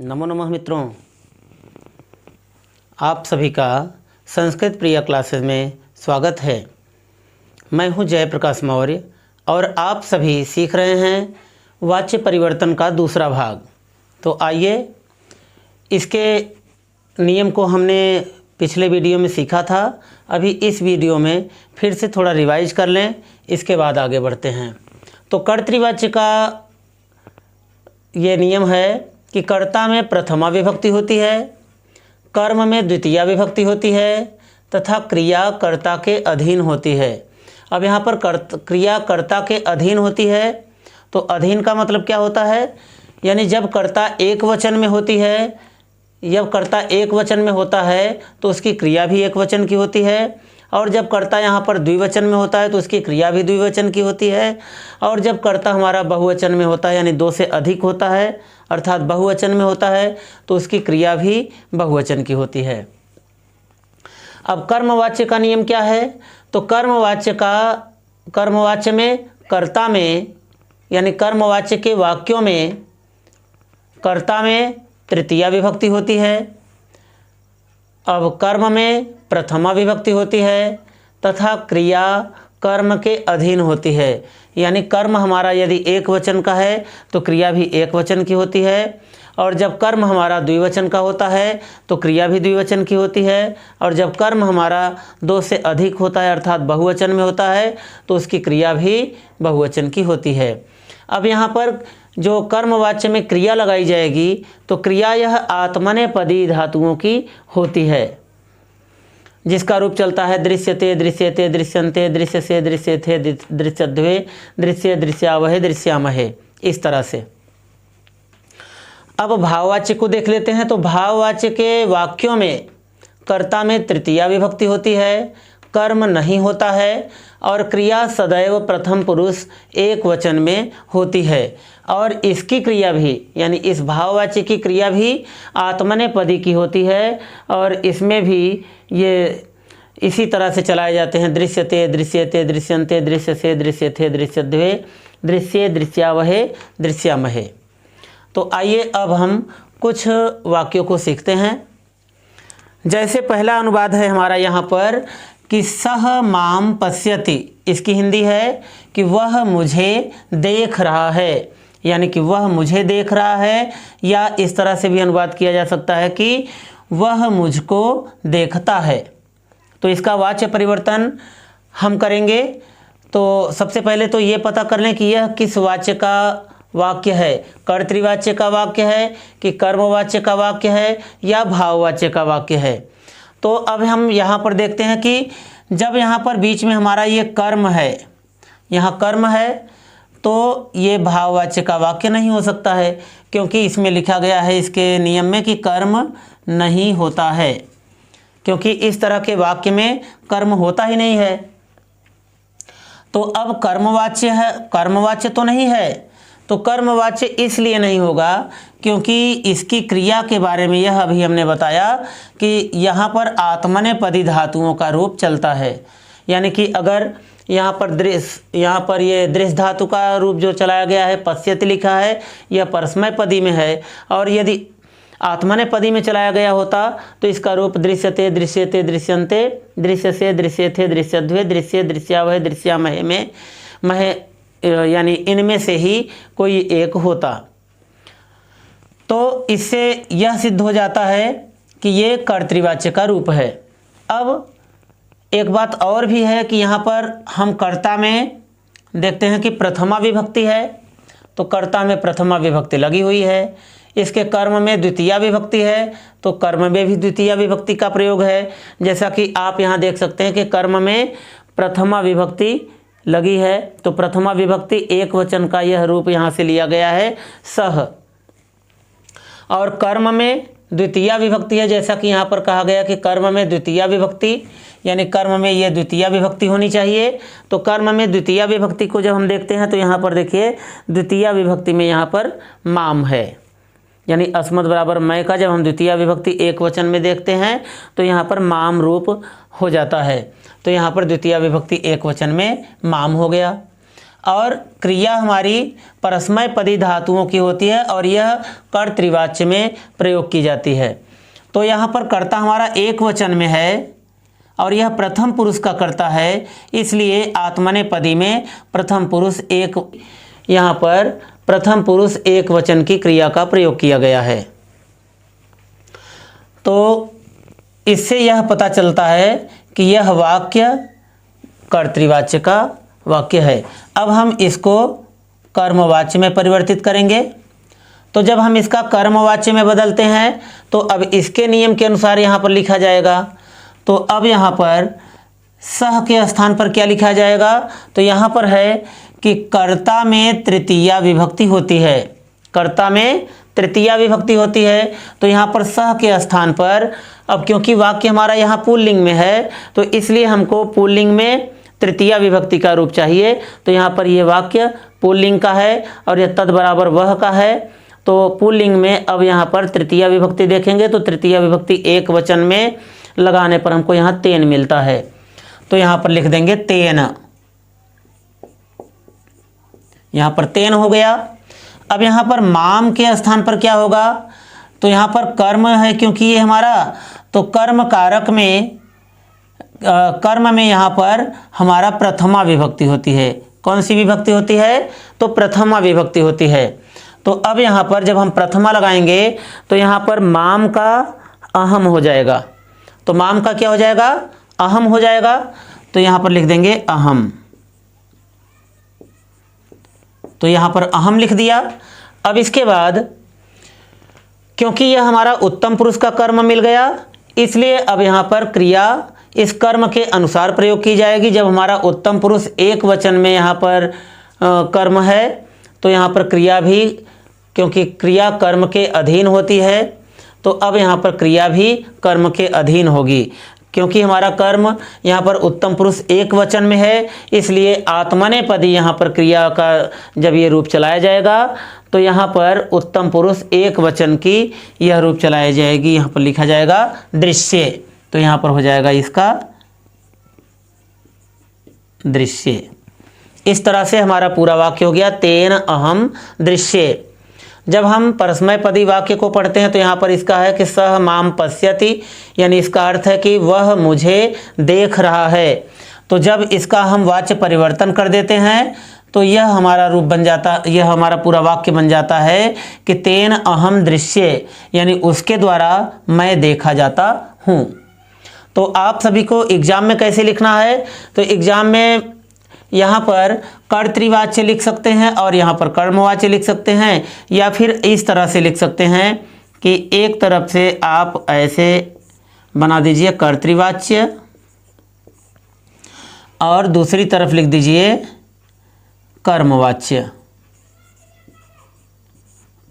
नमो नमः मित्रों, आप सभी का संस्कृत प्रिय क्लासेस में स्वागत है। मैं हूं जयप्रकाश मौर्य और आप सभी सीख रहे हैं वाच्य परिवर्तन का दूसरा भाग। तो आइए, इसके नियम को हमने पिछले वीडियो में सीखा था। अभी इस वीडियो में फिर से थोड़ा रिवाइज कर लें, इसके बाद आगे बढ़ते हैं। तो कर्तृवाच्य का ये नियम है कि कर्ता में प्रथमा विभक्ति होती है, कर्म में द्वितीया विभक्ति होती है तथा क्रिया कर्ता के अधीन होती है। अब यहाँ पर क्रिया कर्ता के अधीन होती है, तो अधीन का मतलब क्या होता है, यानी जब कर्ता एक वचन में होती है, जब कर्ता एक वचन में होता है तो उसकी क्रिया भी एक वचन की होती है, और जब कर्ता यहाँ पर द्विवचन में होता है तो उसकी क्रिया भी द्विवचन की होती है, और जब कर्ता हमारा बहुवचन में होता है यानी दो से अधिक होता है अर्थात बहुवचन में होता है तो उसकी क्रिया भी बहुवचन की होती है। अब कर्मवाच्य का नियम क्या है, तो कर्मवाच्य में कर्ता में यानी कर्मवाच्य के वाक्यों में कर्ता में तृतीया विभक्ति होती है, अब कर्म में प्रथमा विभक्ति होती है तथा क्रिया कर्म के अधीन होती है। यानी कर्म हमारा यदि एक वचन का है तो क्रिया भी एक वचन की होती है, और जब कर्म हमारा द्विवचन का होता है तो क्रिया भी द्विवचन की होती है, और जब कर्म हमारा दो से अधिक होता है अर्थात बहुवचन में होता है तो उसकी क्रिया भी बहुवचन की होती है। अब यहाँ पर जो कर्मवाच्य में क्रिया लगाई जाएगी तो क्रिया यह आत्मनेपदी धातुओं की होती है, जिसका रूप चलता है दृश्यते, दृश्यते, दृश्यन्ते, दृश्यसे, दृश्यथे, दृश्यध्वे, दृश्य, दृश्यावहे, दृश्यामहे, इस तरह से। अब भाववाच्य को देख लेते हैं। तो भाववाच्य के वाक्यों में कर्ता में तृतीया विभक्ति होती है, कर्म नहीं होता है, और क्रिया सदैव प्रथम पुरुष एक वचन में होती है, और इसकी क्रिया भी यानी इस भाववाच्य की क्रिया भी आत्मनेपदी की होती है, और इसमें भी ये इसी तरह से चलाए जाते हैं दृश्यते, दृश्यते, दृश्यन्ते, दृश्यसे, दृश्यथे, दृश्यध्वे, दृश्य, दृश्यावहे, दृश्यामहे। तो आइए अब हम कुछ वाक्यों को सीखते हैं। जैसे पहला अनुवाद है हमारा यहाँ पर कि सह माम पश्यति, इसकी हिंदी है कि वह मुझे देख रहा है, यानी कि वह मुझे देख रहा है, या इस तरह से भी अनुवाद किया जा सकता है कि वह मुझको देखता है। तो इसका वाच्य परिवर्तन हम करेंगे। तो सबसे पहले तो ये पता कर लें कि यह किस वाच्य का वाक्य है, कर्तृवाच्य का वाक्य है कि कर्मवाच्य का वाक्य है या भाववाच्य का वाक्य है। तो अब हम यहाँ पर देखते हैं कि जब यहाँ पर बीच में हमारा ये कर्म है, यहाँ कर्म है, तो ये भाववाच्य का वाक्य नहीं हो सकता है, क्योंकि इसमें लिखा गया है इसके नियम में कि कर्म नहीं होता है, क्योंकि इस तरह के वाक्य में कर्म होता ही नहीं है। तो अब कर्मवाच्य है, कर्मवाच्य तो नहीं है, तो कर्मवाच्य इसलिए नहीं होगा क्योंकि इसकी क्रिया के बारे में यह अभी हमने बताया कि यहाँ पर आत्मनेपदी धातुओं का रूप चलता है। यानी कि अगर यहाँ पर ये दृश्य धातु का रूप जो चलाया गया है, पश्यति लिखा है, यह परस्मय पदी में है, और यदि आत्मनेपदी में चलाया गया होता तो इसका रूप दृश्यते, दृश्यते, दृश्यन्ते, दृश्यसे, दृश्यथे, दृश्यध्वे, दृश्य, दृश्यावहे, दृश्यामहे में महे यानी इनमें से ही कोई एक होता। तो इससे यह सिद्ध हो जाता है कि ये कर्तृवाच्य का रूप है। अब एक बात और भी है कि यहाँ पर हम कर्ता में देखते हैं कि प्रथमा विभक्ति है, तो कर्ता में प्रथमा विभक्ति लगी हुई है। इसके कर्म में द्वितीया विभक्ति है, तो कर्म में भी द्वितीया विभक्ति का प्रयोग है। जैसा कि आप यहाँ देख सकते हैं कि कर्म में प्रथमा विभक्ति लगी है, तो प्रथमा विभक्ति एक वचन का यह रूप यहाँ से लिया गया है सह, और कर्म में द्वितीया विभक्ति है, जैसा कि यहाँ पर कहा गया कि कर्म में द्वितीया विभक्ति, यानी कर्म में ये द्वितीया विभक्ति होनी चाहिए। तो कर्म में द्वितीया विभक्ति को जब हम देखते हैं तो यहाँ पर देखिए द्वितीया विभक्ति में यहाँ पर माम है, यानी अस्मद बराबर मैं का जब हम द्वितीया विभक्ति एक वचन में देखते हैं तो यहाँ पर माम रूप हो जाता है। तो यहाँ पर द्वितीया विभक्ति एक वचन में माम हो गया। और क्रिया हमारी परस्मय पदी धातुओं की होती है और यह कर्तृवाच्य में प्रयोग की जाती है। तो यहाँ पर कर्ता हमारा एक वचन में है और यह प्रथम पुरुष का कर्ता है, इसलिए आत्मनेपदी में प्रथम पुरुष एक, यहाँ पर प्रथम पुरुष एक वचन की क्रिया का प्रयोग किया गया है। तो इससे यह पता चलता है कि यह वाक्य कर्तृवाच्य का वाक्य है। अब हम इसको कर्मवाच्य में परिवर्तित करेंगे। तो जब हम इसका कर्मवाच्य में बदलते हैं तो अब इसके नियम के अनुसार यहाँ पर लिखा जाएगा। तो अब यहाँ पर सह के स्थान पर क्या लिखा जाएगा? तो यहाँ पर है कि कर्ता में तृतीया विभक्ति होती है, कर्ता में तृतीया विभक्ति होती है। तो यहाँ पर सह के स्थान पर, अब क्योंकि वाक्य हमारा यहाँ पुल्लिंग में है तो इसलिए हमको पुल्लिंग में तृतीया विभक्ति का रूप चाहिए। तो यहाँ पर ये वाक्य पुल्लिंग का है और यह तद बराबर वह का है। तो पुल्लिंग में अब यहाँ पर तृतीया विभक्ति देखेंगे तो तृतीया विभक्ति एक वचन में लगाने पर हमको यहाँ तेन मिलता है। तो यहाँ पर लिख देंगे तेन, यहाँ पर तेन हो गया। अब यहाँ पर माम के स्थान पर क्या होगा? तो यहाँ पर कर्म है क्योंकि ये हमारा, तो कर्म कारक में कर्म में यहाँ पर हमारा प्रथमा विभक्ति होती है। कौन सी विभक्ति होती है? तो प्रथमा विभक्ति होती है। तो अब यहाँ पर जब हम प्रथमा लगाएंगे तो यहाँ पर माम का अहम हो जाएगा। तो माम का क्या हो जाएगा? अहम हो जाएगा। तो यहाँ पर लिख देंगे अहम। तो यहाँ पर अहम लिख दिया। अब इसके बाद क्योंकि यह हमारा उत्तम पुरुष का कर्म मिल गया, इसलिए अब यहाँ पर क्रिया इस कर्म के अनुसार प्रयोग की जाएगी। जब हमारा उत्तम पुरुष एक वचन में यहाँ पर कर्म है तो यहाँ पर क्रिया भी, क्योंकि क्रिया कर्म के अधीन होती है, तो अब यहाँ पर क्रिया भी कर्म के अधीन होगी। क्योंकि हमारा कर्म यहाँ पर उत्तम पुरुष एक वचन में है, इसलिए आत्मनेपदी यहाँ पर क्रिया का जब ये रूप चलाया जाएगा तो यहाँ पर उत्तम पुरुष एक वचन की यह रूप चलाई जाएगी। यहाँ पर लिखा जाएगा दृश्य। तो यहाँ पर हो जाएगा इसका दृश्य। इस तरह से हमारा पूरा वाक्य हो गया तेन अहम दृश्य। जब हम परस्मय पदी वाक्य को पढ़ते हैं तो यहाँ पर इसका है कि सह माम पश्यति, यानी इसका अर्थ है कि वह मुझे देख रहा है। तो जब इसका हम वाच्य परिवर्तन कर देते हैं तो यह हमारा रूप बन जाता, यह हमारा पूरा वाक्य बन जाता है कि तेन अहम दृश्य, यानी उसके द्वारा मैं देखा जाता हूँ। तो आप सभी को एग्जाम में कैसे लिखना है? तो एग्जाम में यहाँ पर कर्तृवाच्य लिख सकते हैं और यहाँ पर कर्मवाच्य लिख सकते हैं, या फिर इस तरह से लिख सकते हैं कि एक तरफ से आप ऐसे बना दीजिए कर्तृवाच्य और दूसरी तरफ लिख दीजिए कर्मवाच्य,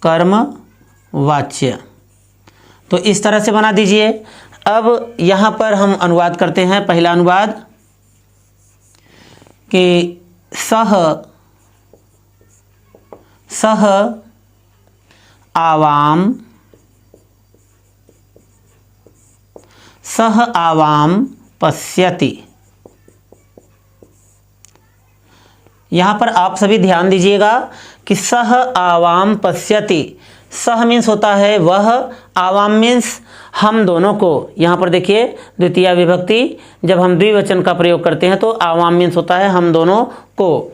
कर्मवाच्य। तो इस तरह से बना दीजिए। अब यहाँ पर हम अनुवाद करते हैं। पहला अनुवाद कि सह आवाम पश्यति। यहाँ पर आप सभी ध्यान दीजिएगा कि सह आवाम पश्यति, सह मीन्स होता है वह, आवाम मीन्स हम दोनों को। यहाँ पर देखिए द्वितीया विभक्ति, जब हम द्विवचन का प्रयोग करते हैं तो आवाम मीन्स होता है हम दोनों को।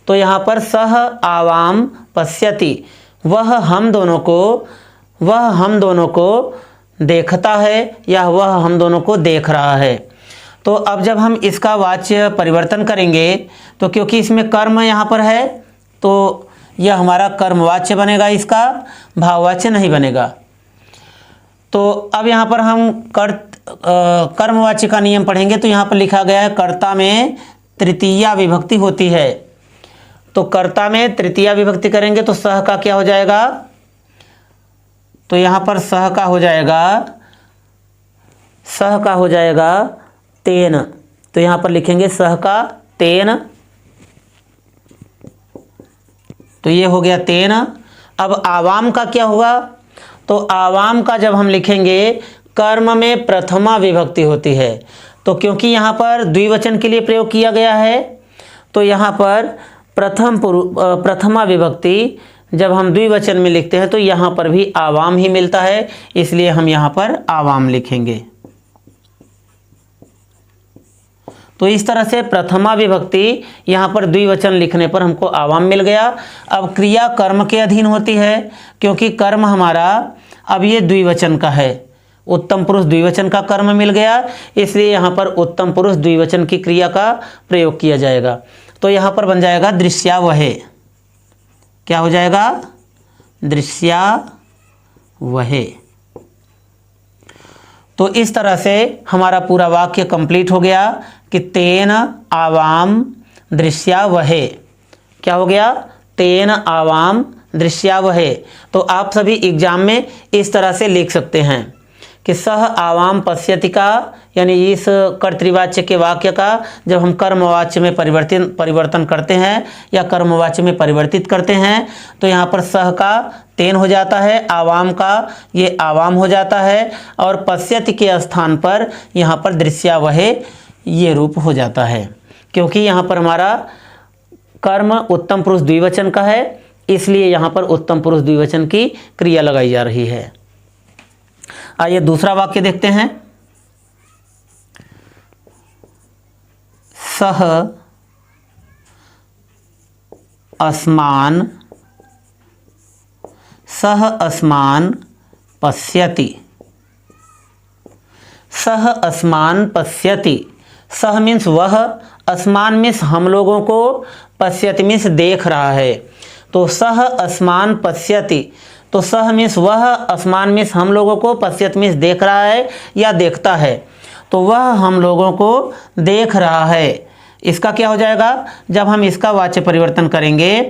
तो यहाँ पर सह आवाम पश्यति, वह हम दोनों को देखता है या वह हम दोनों को देख रहा है। तो अब जब हम इसका वाच्य परिवर्तन करेंगे तो क्योंकि इसमें कर्म यहाँ पर है तो यह हमारा कर्मवाच्य बनेगा, इसका भाववाच्य नहीं बनेगा। तो अब यहाँ पर हम कर्मवाच्य का नियम पढ़ेंगे। तो यहाँ पर लिखा गया है कर्ता में तृतीया विभक्ति होती है। तो कर्ता में तृतीया विभक्ति करेंगे तो सह का क्या हो जाएगा? तो यहाँ पर सह का हो जाएगा तेन। तो यहाँ पर लिखेंगे सह का तेन। तो ये हो गया तेन। अब आवाम का क्या होगा? तो आवाम का जब हम लिखेंगे कर्म में प्रथमा विभक्ति होती है। तो क्योंकि यहाँ पर द्विवचन के लिए प्रयोग किया गया है तो यहाँ पर प्रथमा विभक्ति जब हम द्विवचन में लिखते हैं तो यहाँ पर भी आवाम ही मिलता है, इसलिए हम यहाँ पर आवाम लिखेंगे। तो इस तरह से प्रथमा विभक्ति यहाँ पर द्विवचन लिखने पर हमको आवाम मिल गया। अब क्रिया कर्म के अधीन होती है, क्योंकि कर्म हमारा अब ये द्विवचन का है, उत्तम पुरुष द्विवचन का कर्म मिल गया, इसलिए यहाँ पर उत्तम पुरुष द्विवचन की क्रिया का प्रयोग किया जाएगा। तो यहाँ पर बन जाएगा दृश्यावहे। क्या हो जाएगा? दृश्यावहे। तो इस तरह से हमारा पूरा वाक्य कंप्लीट हो गया कि तेन आवाम दृश्यावहे। क्या हो गया? तेन आवाम दृश्यावहे। तो आप सभी एग्जाम में इस तरह से लिख सकते हैं कि सह आवाम पश्यति का, यानी इस कर्तृवाच्य के वाक्य का जब हम कर्मवाच्य में परिवर्तन करते हैं या कर्मवाच्य में परिवर्तित करते हैं तो यहाँ पर सह का तेन हो जाता है, आवाम का ये आवाम हो जाता है, और पश्यति के स्थान पर यहाँ पर दृश्यावहे ये रूप हो जाता है, क्योंकि यहाँ पर हमारा कर्म उत्तम पुरुष द्विवचन का है, इसलिए यहाँ पर उत्तम पुरुष द्विवचन की क्रिया लगाई जा रही है। आइए दूसरा वाक्य देखते हैं। सह अस्मान पश्यति। सह अस्मान पश्यति। सह मीन्स वह, अस्मान मीन्स हम लोगों को, पश्यति मीन्स देख रहा है। तो सह अस्मान पश्यति, तो सह मीन्स वह, अस्मान मीन्स हम लोगों को, पश्यति मीन्स देख रहा है या देखता है। तो वह हम लोगों को देख रहा है। इसका क्या हो जाएगा? जब हम इसका वाच्य परिवर्तन करेंगे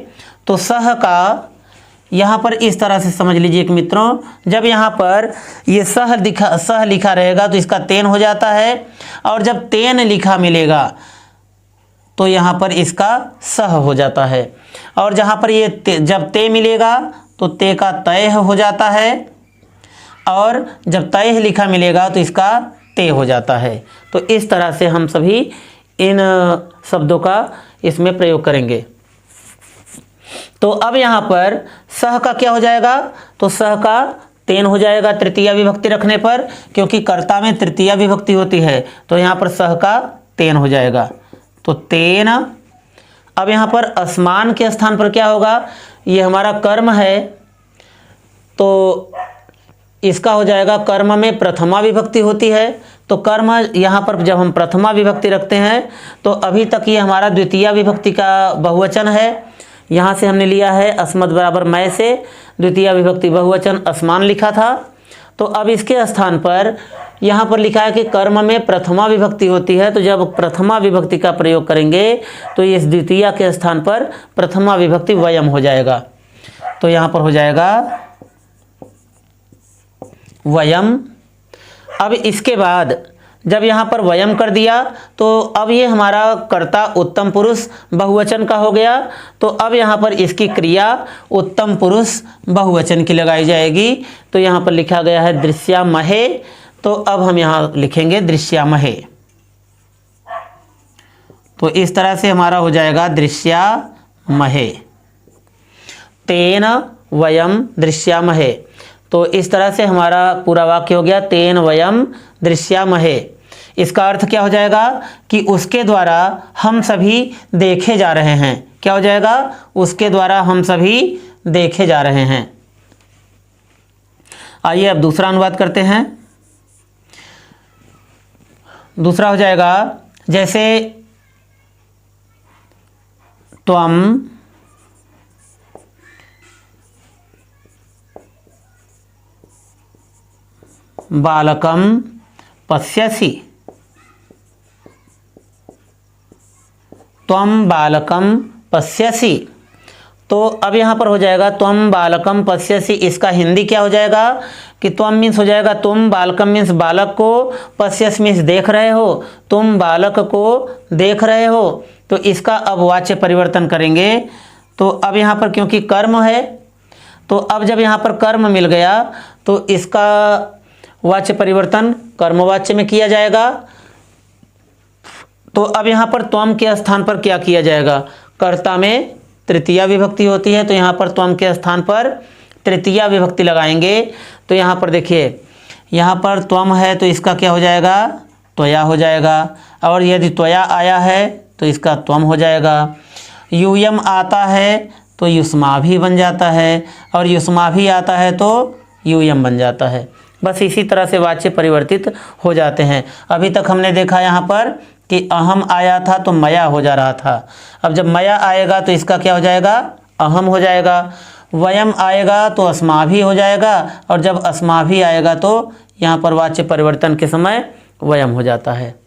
तो सह का यहाँ पर इस तरह से समझ लीजिए कि मित्रों, जब यहाँ पर ये सह लिखा रहेगा तो इसका तेन हो जाता है, और जब तेन लिखा मिलेगा तो यहाँ पर इसका सह हो जाता है, और जहाँ पर ये जब ते मिलेगा तो ते का तय हो जाता है, और जब तय लिखा मिलेगा तो इसका ते हो जाता है। तो इस तरह से हम सभी इन शब्दों का इसमें प्रयोग करेंगे। तो अब यहाँ पर सह का क्या हो जाएगा? तो सह का तेन हो जाएगा तृतीया विभक्ति रखने पर, क्योंकि कर्ता में तृतीया विभक्ति होती है, तो यहाँ पर सह का तेन हो जाएगा। तो तेन। अब यहाँ पर अस्मान के स्थान पर क्या होगा? ये हमारा कर्म है, तो इसका हो जाएगा, कर्म में प्रथमा विभक्ति होती है, तो कर्म यहाँ पर जब हम प्रथमा विभक्ति रखते हैं तो अभी तक ये हमारा द्वितीया विभक्ति का बहुवचन है। यहाँ से हमने लिया है अस्मत् बराबर मैं से, द्वितीया विभक्ति बहुवचन अस्मान लिखा था। तो अब इसके स्थान पर यहाँ पर लिखा है कि कर्म में प्रथमा विभक्ति होती है, तो जब प्रथमा विभक्ति का प्रयोग करेंगे तो इस द्वितीया के स्थान पर प्रथमा विभक्ति वयम हो जाएगा। तो यहाँ पर हो जाएगा वयम। अब इसके बाद जब यहाँ पर वयम कर दिया तो अब ये हमारा कर्ता उत्तम पुरुष बहुवचन का हो गया, तो अब यहाँ पर इसकी क्रिया उत्तम पुरुष बहुवचन की लगाई जाएगी। तो यहाँ पर लिखा गया है दृश्यामहे, तो अब हम यहाँ लिखेंगे दृश्यामहे। तो इस तरह से हमारा हो जाएगा दृश्यामहे। तेन वयम दृश्यामहे। तो इस तरह से हमारा पूरा वाक्य हो गया तेन वयम दृश्यामहे। इसका अर्थ क्या हो जाएगा कि उसके द्वारा हम सभी देखे जा रहे हैं। क्या हो जाएगा? उसके द्वारा हम सभी देखे जा रहे हैं। आइए अब दूसरा अनुवाद करते हैं। दूसरा हो जाएगा जैसे त्वम बालकम पश्यसि। त्वम बालकम पश्यसि। तो अब यहाँ पर हो जाएगा त्वम बालकम पश्यसि। इसका हिंदी क्या हो जाएगा कि त्वम मीन्स हो जाएगा तुम, बालकम मीन्स बालक को, पश्यस मीन्स देख रहे हो, तुम बालक को देख रहे हो। तो इसका अब वाच्य परिवर्तन करेंगे। तो अब यहाँ पर क्योंकि कर्म है, तो अब जब यहाँ पर कर्म मिल गया तो इसका वाच्य परिवर्तन कर्मवाच्य में किया जाएगा। तो अब यहाँ पर त्वम के स्थान पर क्या किया जाएगा? कर्ता में तृतीया विभक्ति होती है, तो यहाँ पर त्वम के स्थान पर तृतीया विभक्ति लगाएंगे। तो यहाँ पर देखिए, यहाँ पर त्वम है तो इसका क्या हो जाएगा, त्वया हो जाएगा। और यदि त्वया आया है तो इसका त्वम हो जाएगा। यूयम आता है तो युष्माभि बन जाता है, और युष्माभि आता है तो यूयम बन जाता है। बस इसी तरह से वाच्य परिवर्तित हो जाते हैं। अभी तक हमने देखा यहाँ पर कि अहम आया था तो मया हो जा रहा था। अब जब मया आएगा तो इसका क्या हो जाएगा, अहम हो जाएगा। वयम आएगा तो अस्माभि हो जाएगा, और जब अस्माभि आएगा तो यहाँ पर वाच्य परिवर्तन के समय वयम हो जाता है।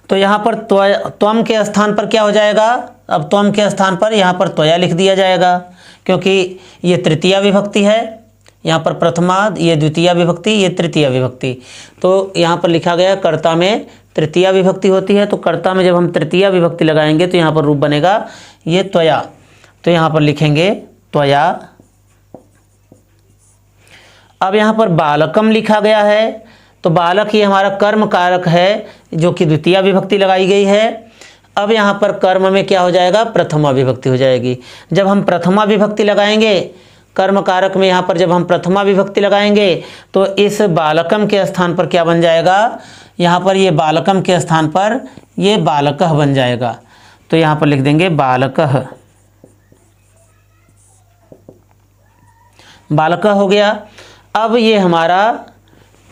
तो यहाँ पर त्वम के स्थान पर क्या हो जाएगा, अब त्वम के स्थान पर यहाँ पर त्वया लिख दिया जाएगा, क्योंकि ये तृतीया विभक्ति है। यहाँ पर प्रथमा, ये द्वितीया विभक्ति, ये तृतीया विभक्ति। तो यहाँ पर लिखा गया कर्ता में तृतीया विभक्ति होती है, तो कर्ता में जब हम तृतीया विभक्ति लगाएंगे तो यहाँ पर रूप बनेगा ये त्वया। तो यहाँ पर लिखेंगे त्वया। अब यहाँ पर बालकम लिखा गया है, तो बालक ये हमारा कर्म कारक है जो कि द्वितीया विभक्ति लगाई गई है। अब यहाँ पर कर्म में क्या हो जाएगा, प्रथमा विभक्ति हो जाएगी। जब हम प्रथमा विभक्ति लगाएंगे कर्म कारक में, यहाँ पर जब हम प्रथमा विभक्ति लगाएंगे तो इस बालकम के स्थान पर क्या बन जाएगा, यहाँ पर ये बालकम के स्थान पर ये बालकः बन जाएगा। तो यहाँ पर लिख देंगे बालकः, बालकः हो गया। अब ये हमारा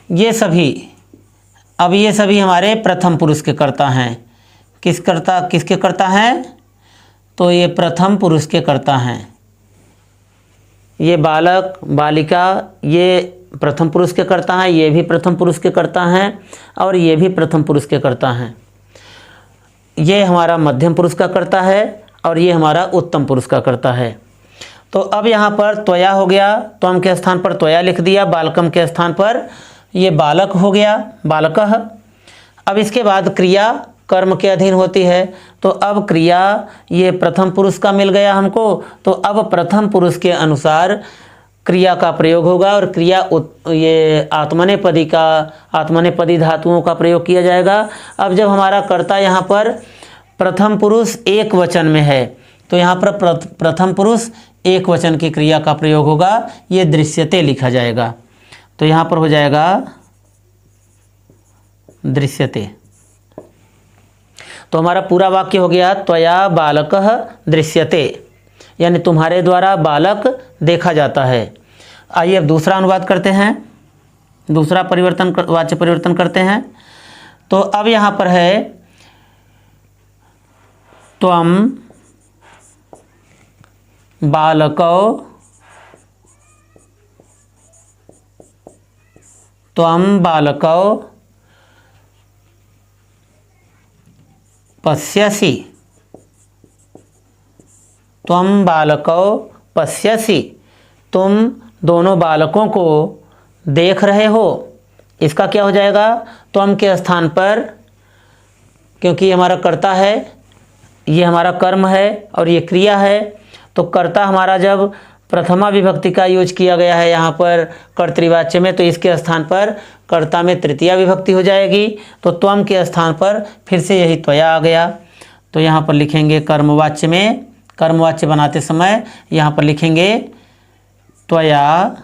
ये सभी हमारे प्रथम पुरुष के कर्ता हैं। किसके कर्ता हैं, तो ये प्रथम पुरुष के कर्ता हैं। ये बालक बालिका ये प्रथम पुरुष के कर्ता हैं, ये भी प्रथम पुरुष के कर्ता हैं, और ये भी प्रथम पुरुष के कर्ता हैं। ये हमारा मध्यम पुरुष का कर्ता है, और ये हमारा उत्तम पुरुष का कर्ता है। तो अब यहाँ पर त्वया हो गया, त्वम के स्थान पर त्वया लिख दिया, बालकम के स्थान पर ये बालक हो गया, बालकः। अब इसके बाद क्रिया कर्म के अधीन होती है, तो अब क्रिया ये प्रथम पुरुष का मिल गया हमको, तो अब प्रथम पुरुष के अनुसार क्रिया का प्रयोग होगा, और क्रिया ये आत्मनेपदी धातुओं का प्रयोग किया जाएगा। अब जब हमारा कर्ता यहाँ पर प्रथम पुरुष एक वचन में है, तो यहाँ पर प्रथम पुरुष एक वचन की क्रिया का प्रयोग होगा, ये दृश्यते लिखा जाएगा। तो यहाँ पर हो जाएगा दृश्यते। तो हमारा पूरा वाक्य हो गया त्वया बालकः दृश्यते, यानी तुम्हारे द्वारा बालक देखा जाता है। आइए अब दूसरा अनुवाद करते हैं, दूसरा वाच्य परिवर्तन करते हैं। तो अब यहाँ पर है त्वम बालकौ पश्यसि, त्वम बालकौ पश्यसि, तुम दोनों बालकों को देख रहे हो। इसका क्या हो जाएगा, त्वम के स्थान पर, क्योंकि हमारा कर्ता है, ये हमारा कर्म है और ये क्रिया है, तो कर्ता हमारा जब प्रथमा विभक्ति का यूज किया गया है यहाँ पर कर्तृवाच्य में, तो इसके स्थान पर कर्ता में तृतीया विभक्ति हो जाएगी। तो त्वम के स्थान पर फिर से यही त्वया आ गया। तो यहाँ पर लिखेंगे कर्मवाच्य में, कर्मवाच्य बनाते समय यहाँ पर लिखेंगे त्वया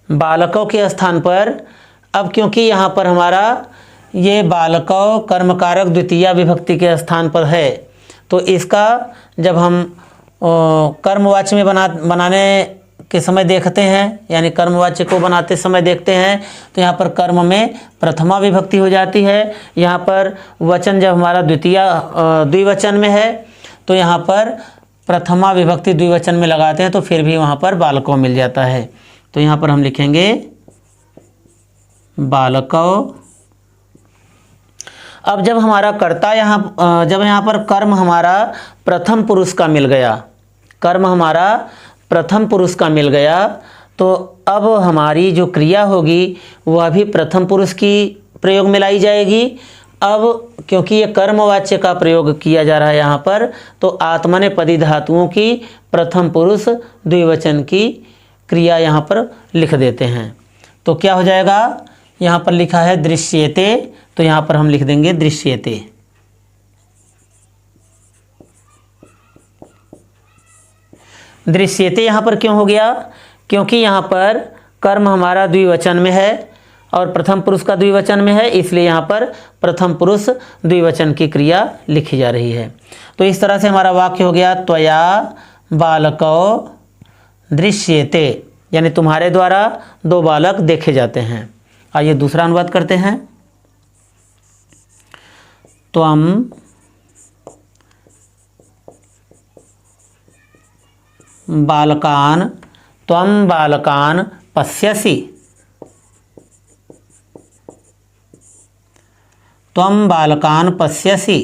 बालकों के स्थान पर। अब क्योंकि यहाँ पर हमारा ये बालकों कर्मकारक द्वितीया विभक्ति के स्थान पर है, तो इसका जब हम कर्मवाच्य में बनाने के समय देखते हैं, यानी कर्मवाच्य को बनाते समय देखते हैं, तो यहाँ पर कर्म में प्रथमा विभक्ति हो जाती है। यहाँ पर वचन जब हमारा द्विवचन में है, तो यहाँ पर प्रथमा विभक्ति द्विवचन में लगाते हैं, तो फिर भी वहाँ पर बालकों मिल जाता है। तो यहाँ पर हम लिखेंगे बालकों। अब जब हमारा कर्ता जब यहाँ पर कर्म हमारा प्रथम पुरुष का मिल गया, कर्म हमारा प्रथम पुरुष का मिल गया, तो अब हमारी जो क्रिया होगी वह भी प्रथम पुरुष की प्रयोग में लाई जाएगी। अब क्योंकि ये कर्मवाच्य का प्रयोग किया जा रहा है यहाँ पर, तो आत्मनेपदी धातुओं की प्रथम पुरुष द्विवचन की क्रिया यहाँ पर लिख देते हैं। तो क्या हो जाएगा, यहाँ पर लिखा है दृश्यते, तो यहाँ पर हम लिख देंगे दृश्यते। दृश्यते यहाँ पर क्यों हो गया? क्योंकि यहाँ पर कर्म हमारा द्विवचन में है और प्रथम पुरुष का द्विवचन में है, इसलिए यहाँ पर प्रथम पुरुष द्विवचन की क्रिया लिखी जा रही है। तो इस तरह से हमारा वाक्य हो गया त्वया बालकौ दृश्यते, यानी तुम्हारे द्वारा 2 बालक देखे जाते हैं। आइए दूसरा अनुवाद करते हैं। त्वम बालकान पश्यसि, त्वम बालकान पश्यसि।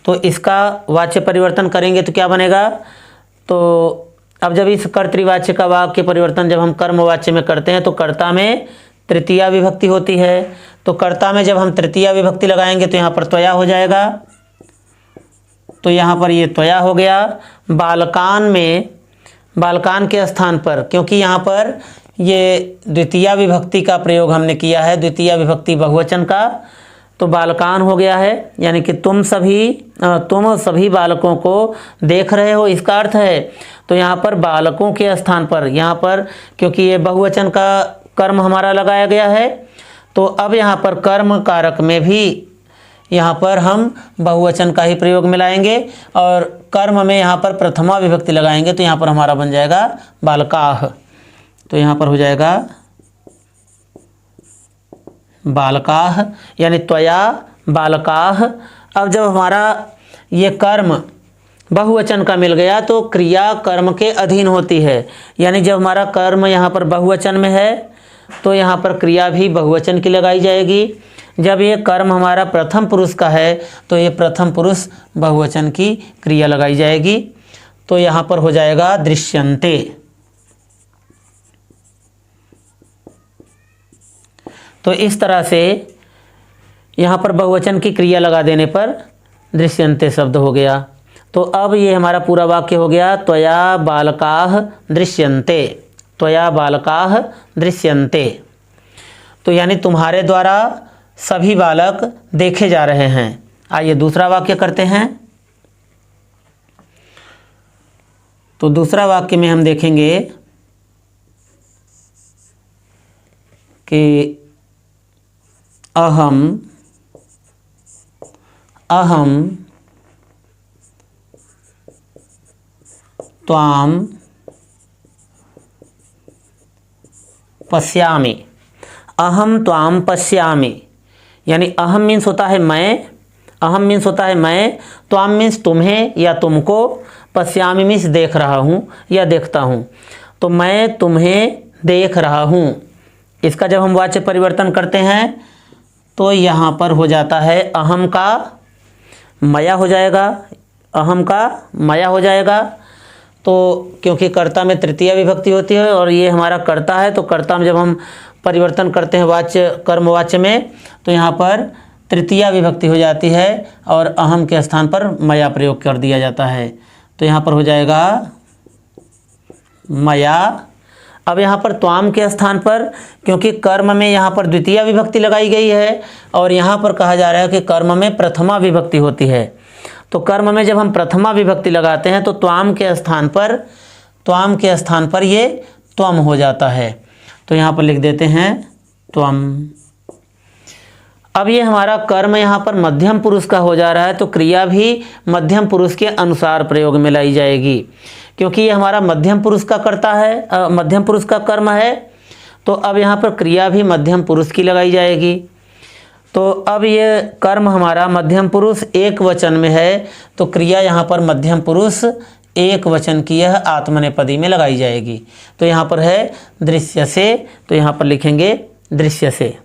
तो इसका वाच्य परिवर्तन करेंगे तो क्या बनेगा? तो अब जब इस कर्तृवाच्य का वाक्य परिवर्तन जब हम कर्मवाच्य में करते हैं तो कर्ता में तृतीया विभक्ति होती है। तो कर्ता में जब हम तृतीया विभक्ति लगाएंगे तो यहाँ पर त्वया हो जाएगा। तो यहाँ पर ये त्वया हो गया। बालकान में बालकान के स्थान पर, क्योंकि यहाँ पर ये द्वितीया विभक्ति का प्रयोग हमने किया है, द्वितीया विभक्ति बहुवचन का, तो बालकान हो गया है, यानी कि तुम सभी बालकों को देख रहे हो, इसका अर्थ है। तो यहाँ पर बालकों के स्थान पर, यहाँ पर क्योंकि ये बहुवचन का कर्म हमारा लगाया गया है, तो अब यहाँ पर कर्म कारक में भी यहाँ पर हम बहुवचन का ही प्रयोग मिलाएंगे और कर्म में यहाँ पर प्रथमा विभक्ति लगाएंगे, तो यहाँ पर हमारा बन जाएगा बालकाह। तो यहाँ पर हो जाएगा बालकाह, यानी त्वया बालकाह। अब जब हमारा ये कर्म बहुवचन का मिल गया तो क्रिया कर्म के अधीन होती है, यानी जब हमारा कर्म यहाँ पर बहुवचन में है तो यहाँ पर क्रिया भी बहुवचन की लगाई जाएगी। जब ये कर्म हमारा प्रथम पुरुष का है तो ये प्रथम पुरुष बहुवचन की क्रिया लगाई जाएगी। तो यहाँ पर हो जाएगा दृश्यन्ते। तो इस तरह से यहाँ पर बहुवचन की क्रिया लगा देने पर दृश्यन्ते शब्द हो गया। तो अब ये हमारा पूरा वाक्य हो गया त्वया बालकाः दृश्यन्ते, त्वया बालकाः दृश्यन्ते। तो यानी तुम्हारे द्वारा सभी बालक देखे जा रहे हैं। आइए दूसरा वाक्य करते हैं। तो दूसरा वाक्य में हम देखेंगे कि अहम त्वाम पश्यामि, अहम त्वाम पश्यामि, यानी अहम मीन्स होता है मैं, अहम मीन्स होता है मैं, त्वाम मीन्स तुम्हें या तुमको, पश्यामि मीन्स देख रहा हूँ या देखता हूँ। तो मैं तुम्हें देख रहा हूँ, इसका जब हम वाच्य परिवर्तन करते हैं तो यहाँ पर हो जाता है अहम का मया हो जाएगा, अहम का मया हो जाएगा। तो क्योंकि कर्ता में तृतीया विभक्ति होती है और ये हमारा कर्ता है, तो कर्ता में जब हम परिवर्तन करते हैं वाच्य कर्मवाच्य में तो यहाँ पर तृतीया विभक्ति हो जाती है और अहम के स्थान पर मया प्रयोग कर दिया जाता है। तो यहाँ पर हो जाएगा मया। अब यहाँ पर त्वाम के स्थान पर, क्योंकि कर्म में यहाँ पर द्वितीया विभक्ति लगाई गई है और यहाँ पर कहा जा रहा है कि कर्म में प्रथमा विभक्ति होती है। तो कर्म में जब हम प्रथमा विभक्ति लगाते हैं तो त्वाम के स्थान पर ये त्वम हो जाता है। तो यहाँ पर लिख देते हैं त्वम। अब ये हमारा कर्म यहाँ पर मध्यम पुरुष का हो जा रहा है, तो क्रिया भी मध्यम पुरुष के अनुसार प्रयोग में लाई जाएगी, क्योंकि ये हमारा मध्यम पुरुष का कर्ता है, मध्यम पुरुष का कर्म है। तो अब यहाँ पर क्रिया भी मध्यम पुरुष की लगाई जाएगी। तो अब ये कर्म हमारा मध्यम पुरुष एक वचन में है, तो क्रिया यहाँ पर मध्यम पुरुष एक वचन की यह आत्मनेपदी में लगाई जाएगी। तो यहाँ पर है दृश्य से, तो यहाँ पर लिखेंगे दृश्य से।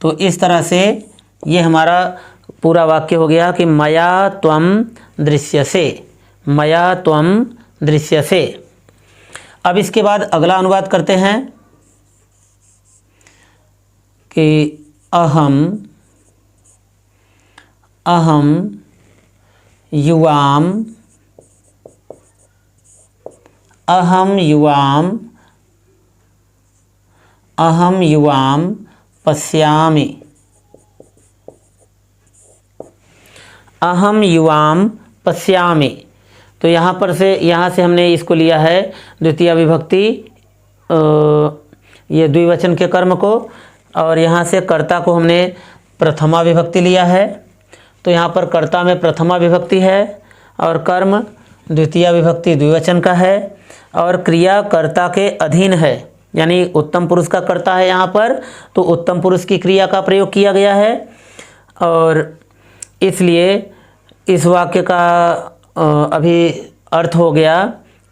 तो इस तरह से ये हमारा पूरा वाक्य हो गया कि मया त्वम दृश्यसे, मया त्वम दृश्यसे। अब इसके बाद अगला अनुवाद करते हैं कि अहम युवाम पश्यामि, अहम युवाम पश्यामि। तो यहाँ से हमने इसको लिया है द्वितीय विभक्ति, ये द्विवचन के कर्म को, और यहाँ से कर्ता को हमने प्रथमा विभक्ति लिया है। तो यहाँ पर कर्ता में प्रथमा विभक्ति है और कर्म द्वितीय विभक्ति द्विवचन का है, और क्रिया कर्ता के अधीन है, यानी उत्तम पुरुष का कर्ता है यहाँ पर, तो उत्तम पुरुष की क्रिया का प्रयोग किया गया है। और इसलिए इस वाक्य का अभी अर्थ हो गया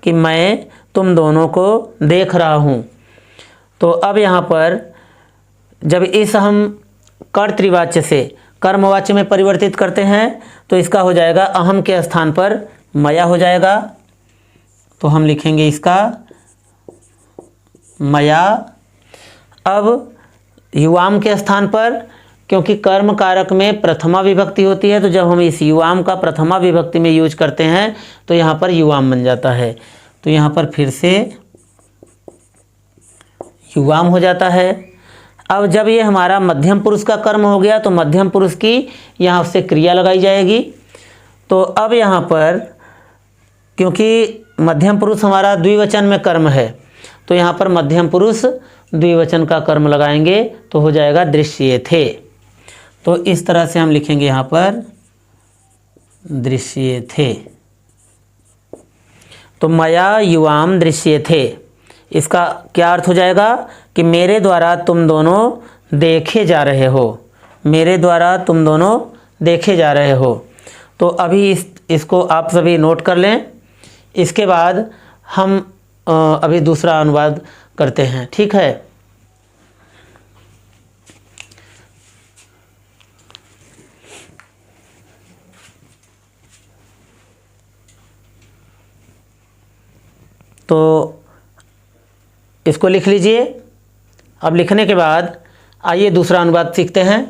कि मैं तुम दोनों को देख रहा हूँ। तो अब यहाँ पर जब इस हम कर्तृवाच्य से कर्मवाच्य में परिवर्तित करते हैं तो इसका हो जाएगा अहम के स्थान पर मया हो जाएगा। तो हम लिखेंगे इसका मया। अब युवाम के स्थान पर, क्योंकि कर्म कारक में प्रथमा विभक्ति होती है, तो जब हम इस युवाम का प्रथमा विभक्ति में यूज करते हैं तो यहाँ पर युवाम बन जाता है। तो यहाँ पर फिर से युवाम हो जाता है। अब जब ये हमारा मध्यम पुरुष का कर्म हो गया तो मध्यम पुरुष की यहाँ से क्रिया लगाई जाएगी। तो अब यहाँ पर क्योंकि मध्यम पुरुष हमारा द्विवचन में कर्म है, तो यहाँ पर मध्यम पुरुष द्विवचन का कर्म लगाएंगे तो हो जाएगा दृश्येथे। तो इस तरह से हम लिखेंगे यहाँ पर दृश्येथे। तो मया युवाम दृश्येथे, इसका क्या अर्थ हो जाएगा कि मेरे द्वारा तुम दोनों देखे जा रहे हो, मेरे द्वारा तुम दोनों देखे जा रहे हो। तो अभी इसको आप सभी नोट कर लें। इसके बाद हम अभी दूसरा अनुवाद करते हैं, ठीक है। तो इसको लिख लीजिए। अब लिखने के बाद आइए दूसरा अनुवाद सीखते हैं।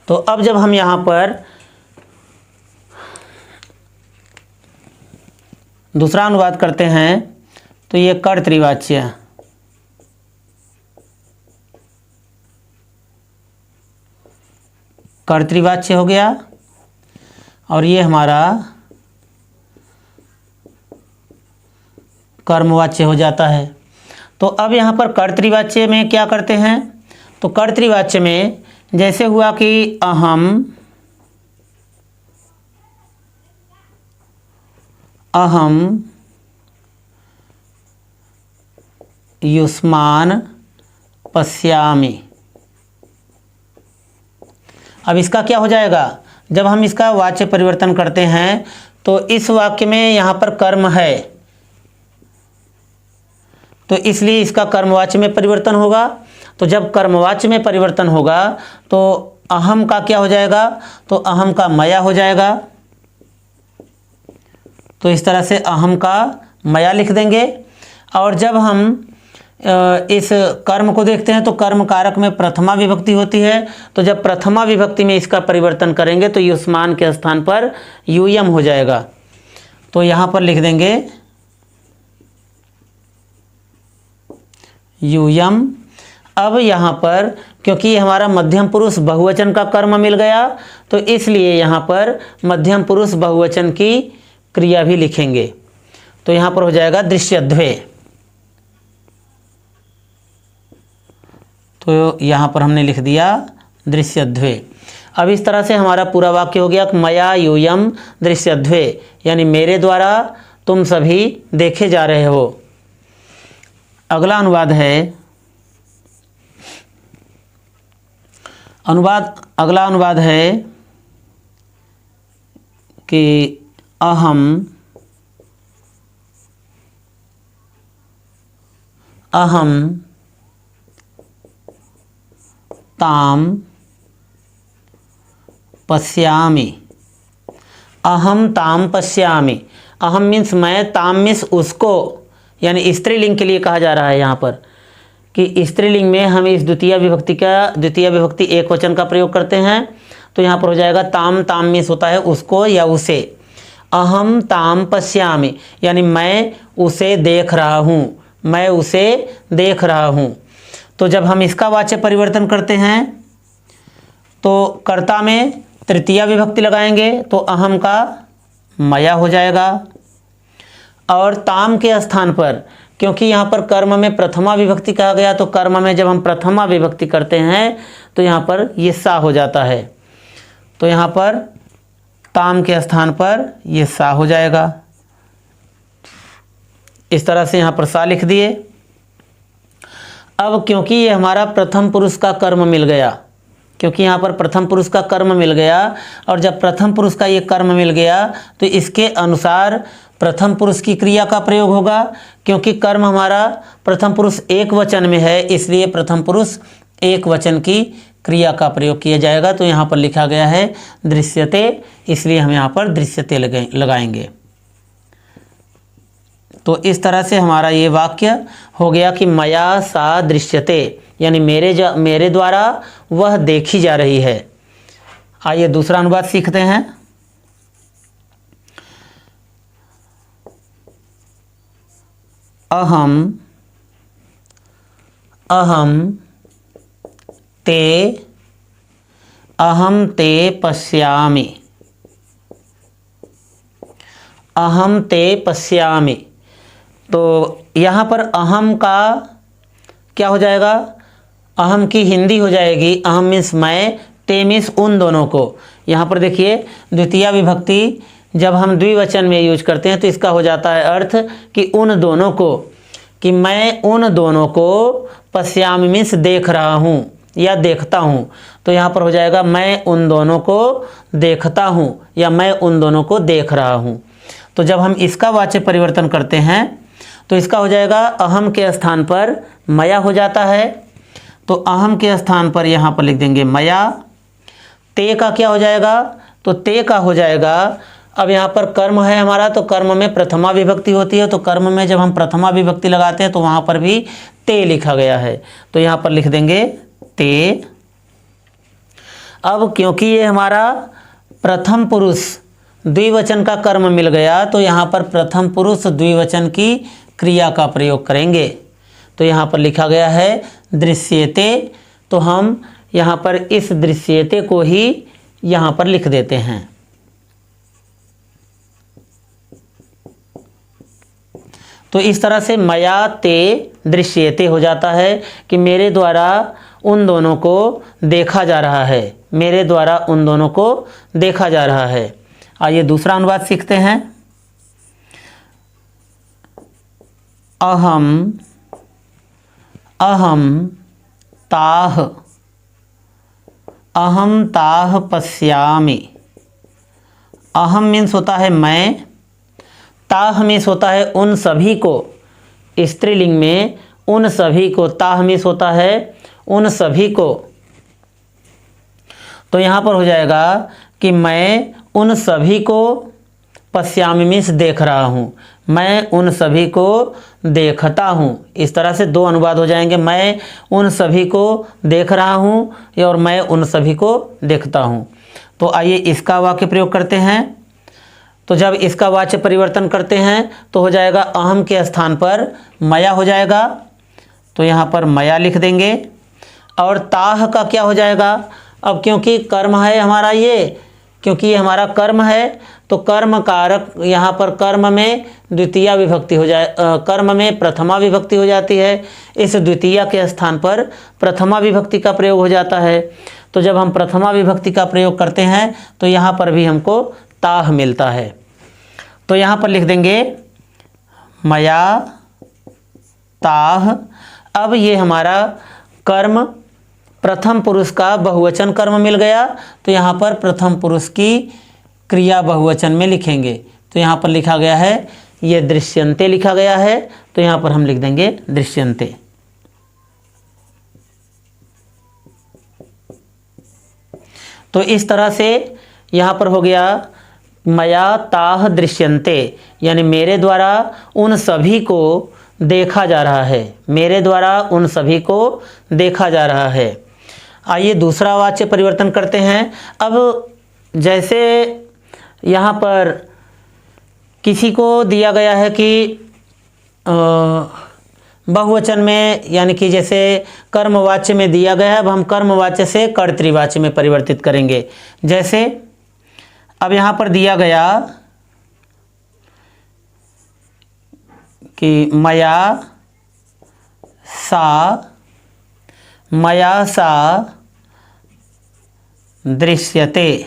तो अब जब हम यहाँ पर दूसरा अनुवाद करते हैं तो ये कर्तृवाच्य, कर्तृवाच्य हो गया, और ये हमारा कर्मवाच्य हो जाता है। तो अब यहाँ पर कर्तृवाच्य में क्या करते हैं, तो कर्तृवाच्य में जैसे हुआ कि अहम युष्मान पश्यामि। अब इसका क्या हो जाएगा, जब हम इसका वाच्य परिवर्तन करते हैं तो इस वाक्य में यहाँ पर कर्म है, तो इसलिए इसका कर्मवाच्य में परिवर्तन होगा। तो जब कर्मवाच्य में परिवर्तन होगा तो अहम का क्या हो जाएगा, तो अहम का मया हो जाएगा। तो इस तरह से अहम का मया लिख देंगे। और जब हम इस कर्म को देखते हैं तो कर्म कारक में प्रथमा विभक्ति होती है, तो जब प्रथमा विभक्ति में इसका परिवर्तन करेंगे तो युष्मान के स्थान पर यूयम हो जाएगा। तो यहाँ पर लिख देंगे यूयम। अब यहाँ पर क्योंकि ये हमारा मध्यम पुरुष बहुवचन का कर्म मिल गया, तो इसलिए यहाँ पर मध्यम पुरुष बहुवचन की क्रिया भी लिखेंगे। तो यहाँ पर हो जाएगा दृश्यध्वे। तो यहाँ पर हमने लिख दिया दृश्यध्वे। अब इस तरह से हमारा पूरा वाक्य हो गया मया यूयम दृश्यध्वे, यानी मेरे द्वारा तुम सभी देखे जा रहे हो। अगला अनुवाद है अगला अनुवाद है कि अहम ताम पश्यामि। अहम ताम पश्यामि, अहम मीन्स मैं, ताम मीन्स उसको, यानी स्त्रीलिंग के लिए कहा जा रहा है यहाँ पर कि स्त्रीलिंग में हम इस द्वितीय विभक्ति एक वचन का प्रयोग करते हैं। तो यहाँ पर हो जाएगा ताम, ताम मीन्स होता है उसको या उसे। अहम ताम पश्यामि यानी मैं उसे देख रहा हूँ, मैं उसे देख रहा हूँ। तो जब हम इसका वाच्य परिवर्तन करते हैं तो कर्ता में तृतीया विभक्ति लगाएंगे तो अहम का मया हो जाएगा। और ताम के स्थान पर, क्योंकि यहाँ पर कर्म में प्रथमा विभक्ति कहा गया, तो कर्म में जब हम प्रथमा विभक्ति करते हैं तो यहाँ पर ये सा हो जाता है। तो यहाँ पर ताम के स्थान पर ये सा हो जाएगा। इस तरह से यहाँ पर सा लिख दिए। अब क्योंकि ये हमारा प्रथम पुरुष का कर्म मिल गया, क्योंकि यहाँ पर प्रथम पुरुष का कर्म मिल गया, और जब प्रथम पुरुष का ये कर्म मिल गया तो इसके अनुसार प्रथम पुरुष की क्रिया का प्रयोग होगा। क्योंकि कर्म हमारा प्रथम पुरुष एक वचन में है, इसलिए प्रथम पुरुष एक वचन की क्रिया का प्रयोग किया जाएगा। तो यहाँ पर लिखा गया है दृश्यते, इसलिए हम यहाँ पर दृश्यते लगाएंगे। तो इस तरह से हमारा ये वाक्य हो गया कि मया सा दृश्यते, यानी मेरे द्वारा वह देखी जा रही है। आइए दूसरा अनुवाद सीखते हैं। अहम ते पश्यामि, अहम ते पश्यामि। तो यहाँ पर अहम का क्या हो जाएगा, अहम की हिंदी हो जाएगी अहम मीन्स मैं, ते मीन्स उन दोनों को। यहाँ पर देखिए द्वितीया विभक्ति जब हम द्विवचन में यूज करते हैं तो इसका हो जाता है अर्थ कि उन दोनों को, कि मैं उन दोनों को पश्यामि मीन्स देख रहा हूँ या देखता हूँ। तो यहाँ पर हो जाएगा मैं उन दोनों को देखता हूँ या मैं उन दोनों को देख रहा हूँ। तो जब हम इसका वाच्य परिवर्तन करते हैं तो इसका हो जाएगा अहम के स्थान पर मया हो जाता है। तो अहम के स्थान पर यहाँ पर लिख देंगे मया। ते का क्या हो जाएगा, तो ते का हो जाएगा, अब यहाँ पर कर्म है हमारा, तो कर्म में प्रथमा विभक्ति होती है, तो कर्म में जब हम प्रथमा विभक्ति लगाते हैं तो वहाँ पर भी ते लिखा गया है, तो यहाँ पर लिख देंगे ते। अब क्योंकि ये हमारा प्रथम पुरुष द्विवचन का कर्म मिल गया तो यहाँ पर प्रथम पुरुष द्विवचन की क्रिया का प्रयोग करेंगे। तो यहाँ पर लिखा गया है दृश्यते, तो हम यहाँ पर इस दृश्यते को ही यहाँ पर लिख देते हैं। तो इस तरह से मया ते दृश्यते हो जाता है कि मेरे द्वारा उन दोनों को देखा जा रहा है, मेरे द्वारा उन दोनों को देखा जा रहा है। आइए दूसरा अनुवाद सीखते हैं। अहम ताह पश्यामि। अहम मीन्स होता है मैं, ताह मीन्स होता है उन सभी को, स्त्रीलिंग में उन सभी को, ताह मीन्स होता है उन सभी को। तो यहाँ पर हो जाएगा कि मैं उन सभी को पश्यामि मीन्स देख रहा हूँ, मैं उन सभी को देखता हूँ। इस तरह से दो अनुवाद हो जाएंगे, मैं उन सभी को देख रहा हूँ और मैं उन सभी को देखता हूँ। तो आइए इसका वाक्य प्रयोग करते हैं। तो जब इसका वाच्य परिवर्तन करते हैं तो हो जाएगा अहम के स्थान पर मया हो जाएगा, तो यहाँ पर मया लिख देंगे। और ताह का क्या हो जाएगा, अब क्योंकि कर्म है हमारा ये, क्योंकि ये हमारा कर्म है तो कर्म कारक यहाँ पर कर्म में द्वितीया विभक्ति हो जाए, कर्म में प्रथमा विभक्ति हो जाती है, इस द्वितीया के स्थान पर प्रथमा विभक्ति का प्रयोग हो जाता है। तो जब हम प्रथमा विभक्ति का प्रयोग करते हैं तो यहाँ पर भी हमको ताह मिलता है। तो यहाँ पर लिख देंगे मया ताह। अब ये हमारा कर्म प्रथम पुरुष का बहुवचन कर्म मिल गया, तो यहाँ पर प्रथम पुरुष की क्रिया बहुवचन में लिखेंगे। तो यहाँ पर लिखा गया है, ये दृश्यन्ते लिखा गया है, तो यहाँ पर हम लिख देंगे दृश्यन्ते। तो इस तरह से यहाँ पर हो गया मया ताह दृश्यन्ते, यानी मेरे द्वारा उन सभी को देखा जा रहा है, मेरे द्वारा उन सभी को देखा जा रहा है। आइए दूसरा वाच्य परिवर्तन करते हैं। अब जैसे यहाँ पर किसी को दिया गया है कि बहुवचन में, यानी कि जैसे कर्मवाच्य में दिया गया है, अब हम कर्मवाच्य से कर्तृवाच्य में परिवर्तित करेंगे। जैसे अब यहाँ पर दिया गया कि मया सा दृश्यते,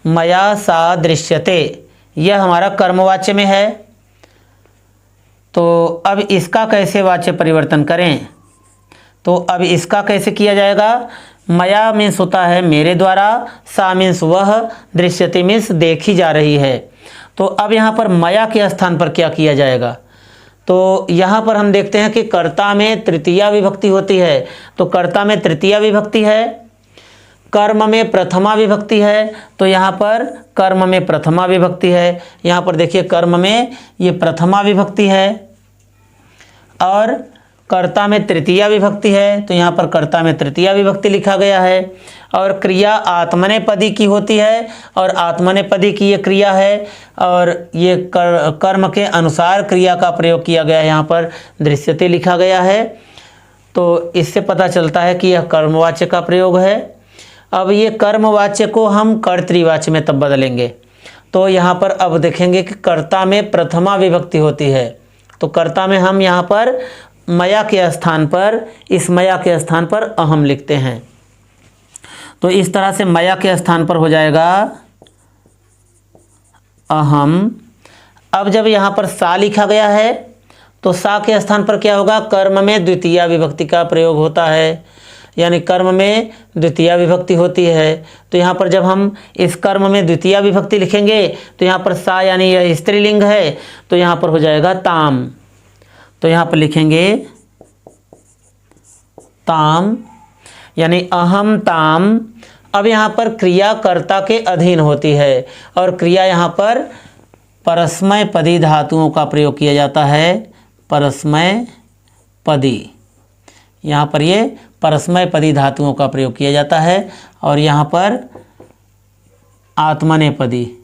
मया सा दृश्यते, यह हमारा कर्मवाच्य में है। तो अब इसका कैसे वाच्य परिवर्तन करें? तो अब इसका कैसे किया जाएगा? मया मीन्स होता है मेरे द्वारा, सा मीन्स वह, दृश्यते मीन्स देखी जा रही है। तो अब यहाँ पर मया के स्थान पर क्या किया जाएगा? तो यहाँ पर हम देखते हैं कि कर्ता में तृतीया विभक्ति होती है। तो कर्ता में तृतीया विभक्ति है, कर्म में प्रथमा विभक्ति है, तो यहाँ पर कर्म में प्रथमा विभक्ति है। यहाँ पर देखिए कर्म में ये प्रथमा विभक्ति है, और कर्ता में तृतीया विभक्ति है, तो यहाँ पर कर्ता में तृतीया विभक्ति लिखा गया है। और क्रिया आत्मनेपदी की होती है, और आत्मनेपदी की ये क्रिया है, और ये कर्म के अनुसार क्रिया का प्रयोग किया गया है। यहाँ पर दृश्यते लिखा गया है, तो इससे पता चलता है कि यह कर्मवाच्य का प्रयोग है। अब ये कर्मवाच्य को हम कर्तृवाच्य में तब बदलेंगे। तो यहाँ पर अब देखेंगे कि कर्ता में प्रथमा विभक्ति होती है, तो कर्ता में हम यहाँ पर मया के स्थान पर, इस मया के स्थान पर अहम लिखते हैं। तो इस तरह से मया के स्थान पर हो जाएगा अहम। अब जब यहाँ पर सा लिखा गया है, तो सा के स्थान पर क्या होगा? कर्म में द्वितीया विभक्ति का प्रयोग होता है, यानी कर्म में द्वितीया विभक्ति होती है। तो यहाँ पर जब हम इस कर्म में द्वितीया विभक्ति लिखेंगे, तो यहाँ पर सा यानी यह स्त्रीलिंग है, तो यहाँ पर हो जाएगा ताम। तो यहाँ पर लिखेंगे ताम, यानी अहम ताम। अब यहाँ पर क्रिया कर्ता के अधीन होती है, और क्रिया यहाँ पर परस्मय पदी धातुओं का प्रयोग किया जाता है। परस्मय पदी, यहाँ पर ये परस्मय पदी धातुओं का प्रयोग किया जाता है, और यहाँ पर आत्मनेपदी,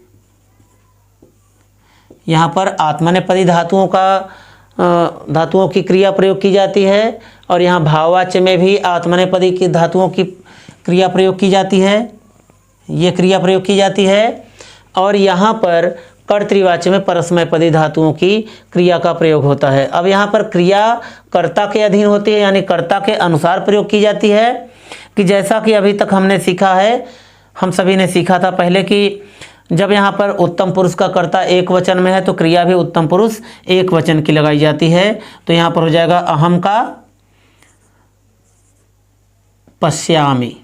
यहाँ पर आत्मनेपदी धातुओं की क्रिया प्रयोग की जाती है, और यहाँ भाववाच्य में भी आत्मनेपदी की धातुओं की क्रिया प्रयोग की जाती है, ये क्रिया प्रयोग की जाती है। और यहाँ पर कर्तृवाच्य में परस्मयपदी धातुओं की क्रिया का प्रयोग होता है। अब यहाँ पर क्रिया कर्ता के अधीन होती है, यानी कर्ता के अनुसार प्रयोग की जाती है। कि जैसा कि अभी तक हमने सीखा है, हम सभी ने सीखा था पहले कि जब यहाँ पर उत्तम पुरुष का कर्ता एक वचन में है, तो क्रिया भी उत्तम पुरुष एक वचन की लगाई जाती है। तो यहाँ पर हो जाएगा अहम का पश्यामि,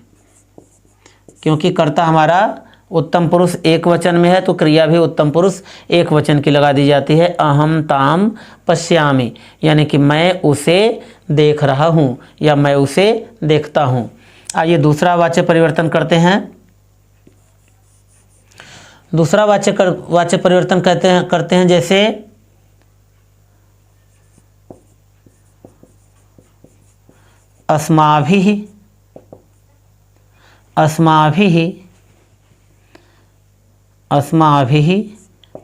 क्योंकि कर्ता हमारा उत्तम पुरुष एक वचन में है, तो क्रिया भी उत्तम पुरुष एक वचन की लगा दी जाती है। अहम ताम पश्यामि, यानी कि मैं उसे देख रहा हूँ, या मैं उसे देखता हूँ। आइए दूसरा वाच्य परिवर्तन करते हैं। दूसरा वाच्य परिवर्तन करते हैं जैसे अस्माभिः